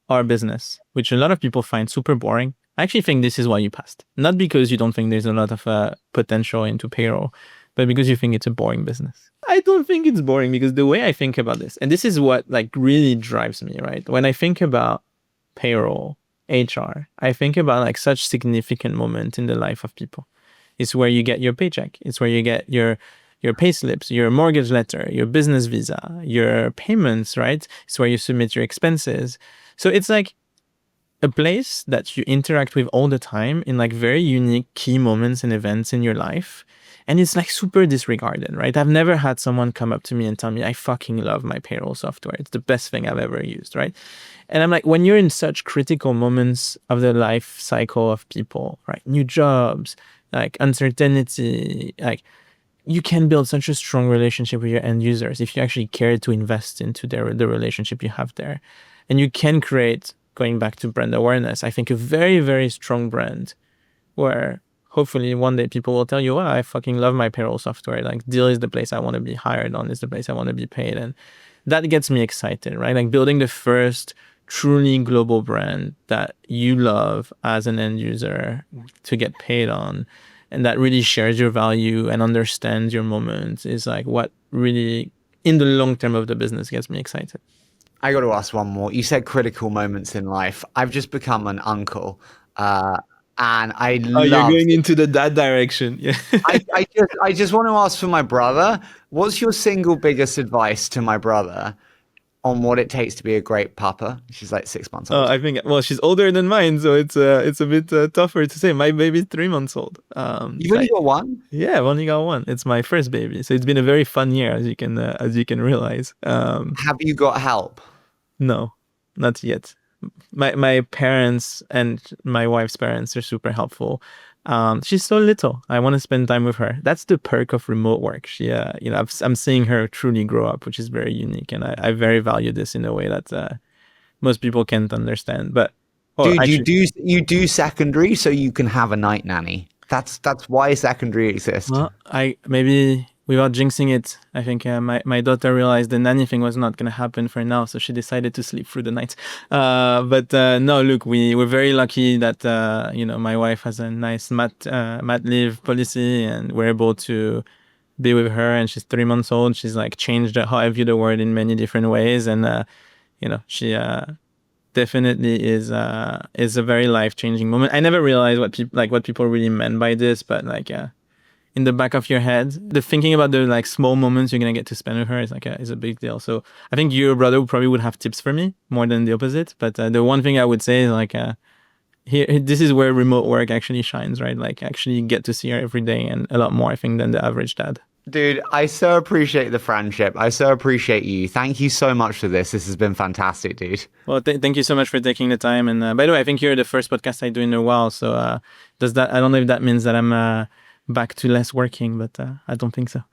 our business, which a lot of people find super boring, I actually think this is why you passed. Not because you don't think there's a lot of potential into payroll, but because you think it's a boring business. I don't think it's boring, because the way I think about this, and this is what like really drives me, right? When I think about payroll, HR, I think about like such significant moment in the life of people. It's where you get your paycheck. It's where you get your pay slips, your mortgage letter, your business visa, your payments, right? It's where you submit your expenses. So it's like a place that you interact with all the time in like very unique key moments and events in your life. And it's like super disregarded, right? I've never had someone come up to me and tell me, I fucking love my payroll software. It's the best thing I've ever used, right? And I'm like, when you're in such critical moments of the life cycle of people, right? New jobs, like uncertainty, like you can build such a strong relationship with your end users if you actually care to invest into the relationship you have there. And you can create, going back to brand awareness, I think a very, very strong brand where hopefully one day people will tell you, I fucking love my payroll software. Like Deel is the place I want to be hired on, is the place I want to be paid. And that gets me excited, right? Like building the first truly global brand that you love as an end user to get paid on, and that really shares your value and understands your moments, is like what really, in the long term of the business, gets me excited. I got to ask one more. You said critical moments in life. I've just become an uncle, and I Oh, you're love. going into the that direction. Yeah. I just want to ask for my brother. What's your single biggest advice to my brother on what it takes to be a great papa? She's like 6 months Oh, old. I think, well, she's older than mine, so it's a bit tougher to say. My baby's 3 months old. You've only got one? Yeah, I've only got one. It's my first baby, so it's been a very fun year, as you can realize. Have you got help? No, not yet. My parents and my wife's parents are super helpful. She's so little. I want to spend time with her. That's the perk of remote work. I'm seeing her truly grow up, which is very unique, and I very value this in a way that most people can't understand. But Dude, you do secondary so you can have a night nanny. That's why secondary exists. well, I maybe without jinxing it, I think my daughter realized the nanny thing was not going to happen for now, so she decided to sleep through the night. But no, look, we're very lucky that my wife has a nice mat leave policy, and we're able to be with her. And she's 3 months old. She's like changed how I view the world in many different ways, and she definitely is a very life-changing moment. I never realized what people really meant by this, but in the back of your head, the thinking about the like small moments you're gonna get to spend with her is a big deal. So I think your brother probably would have tips for me more than the opposite. But the one thing I would say is here, this is where remote work actually shines, right? Like actually get to see her every day, and a lot more, I think, than the average dad. Dude, I so appreciate the friendship. I so appreciate you. Thank you so much for this. This has been fantastic, dude. Well, thank you so much for taking the time. And by the way, I think you're the first podcast I do in a while. So I don't know if that means that I'm back to less working, but I don't think so.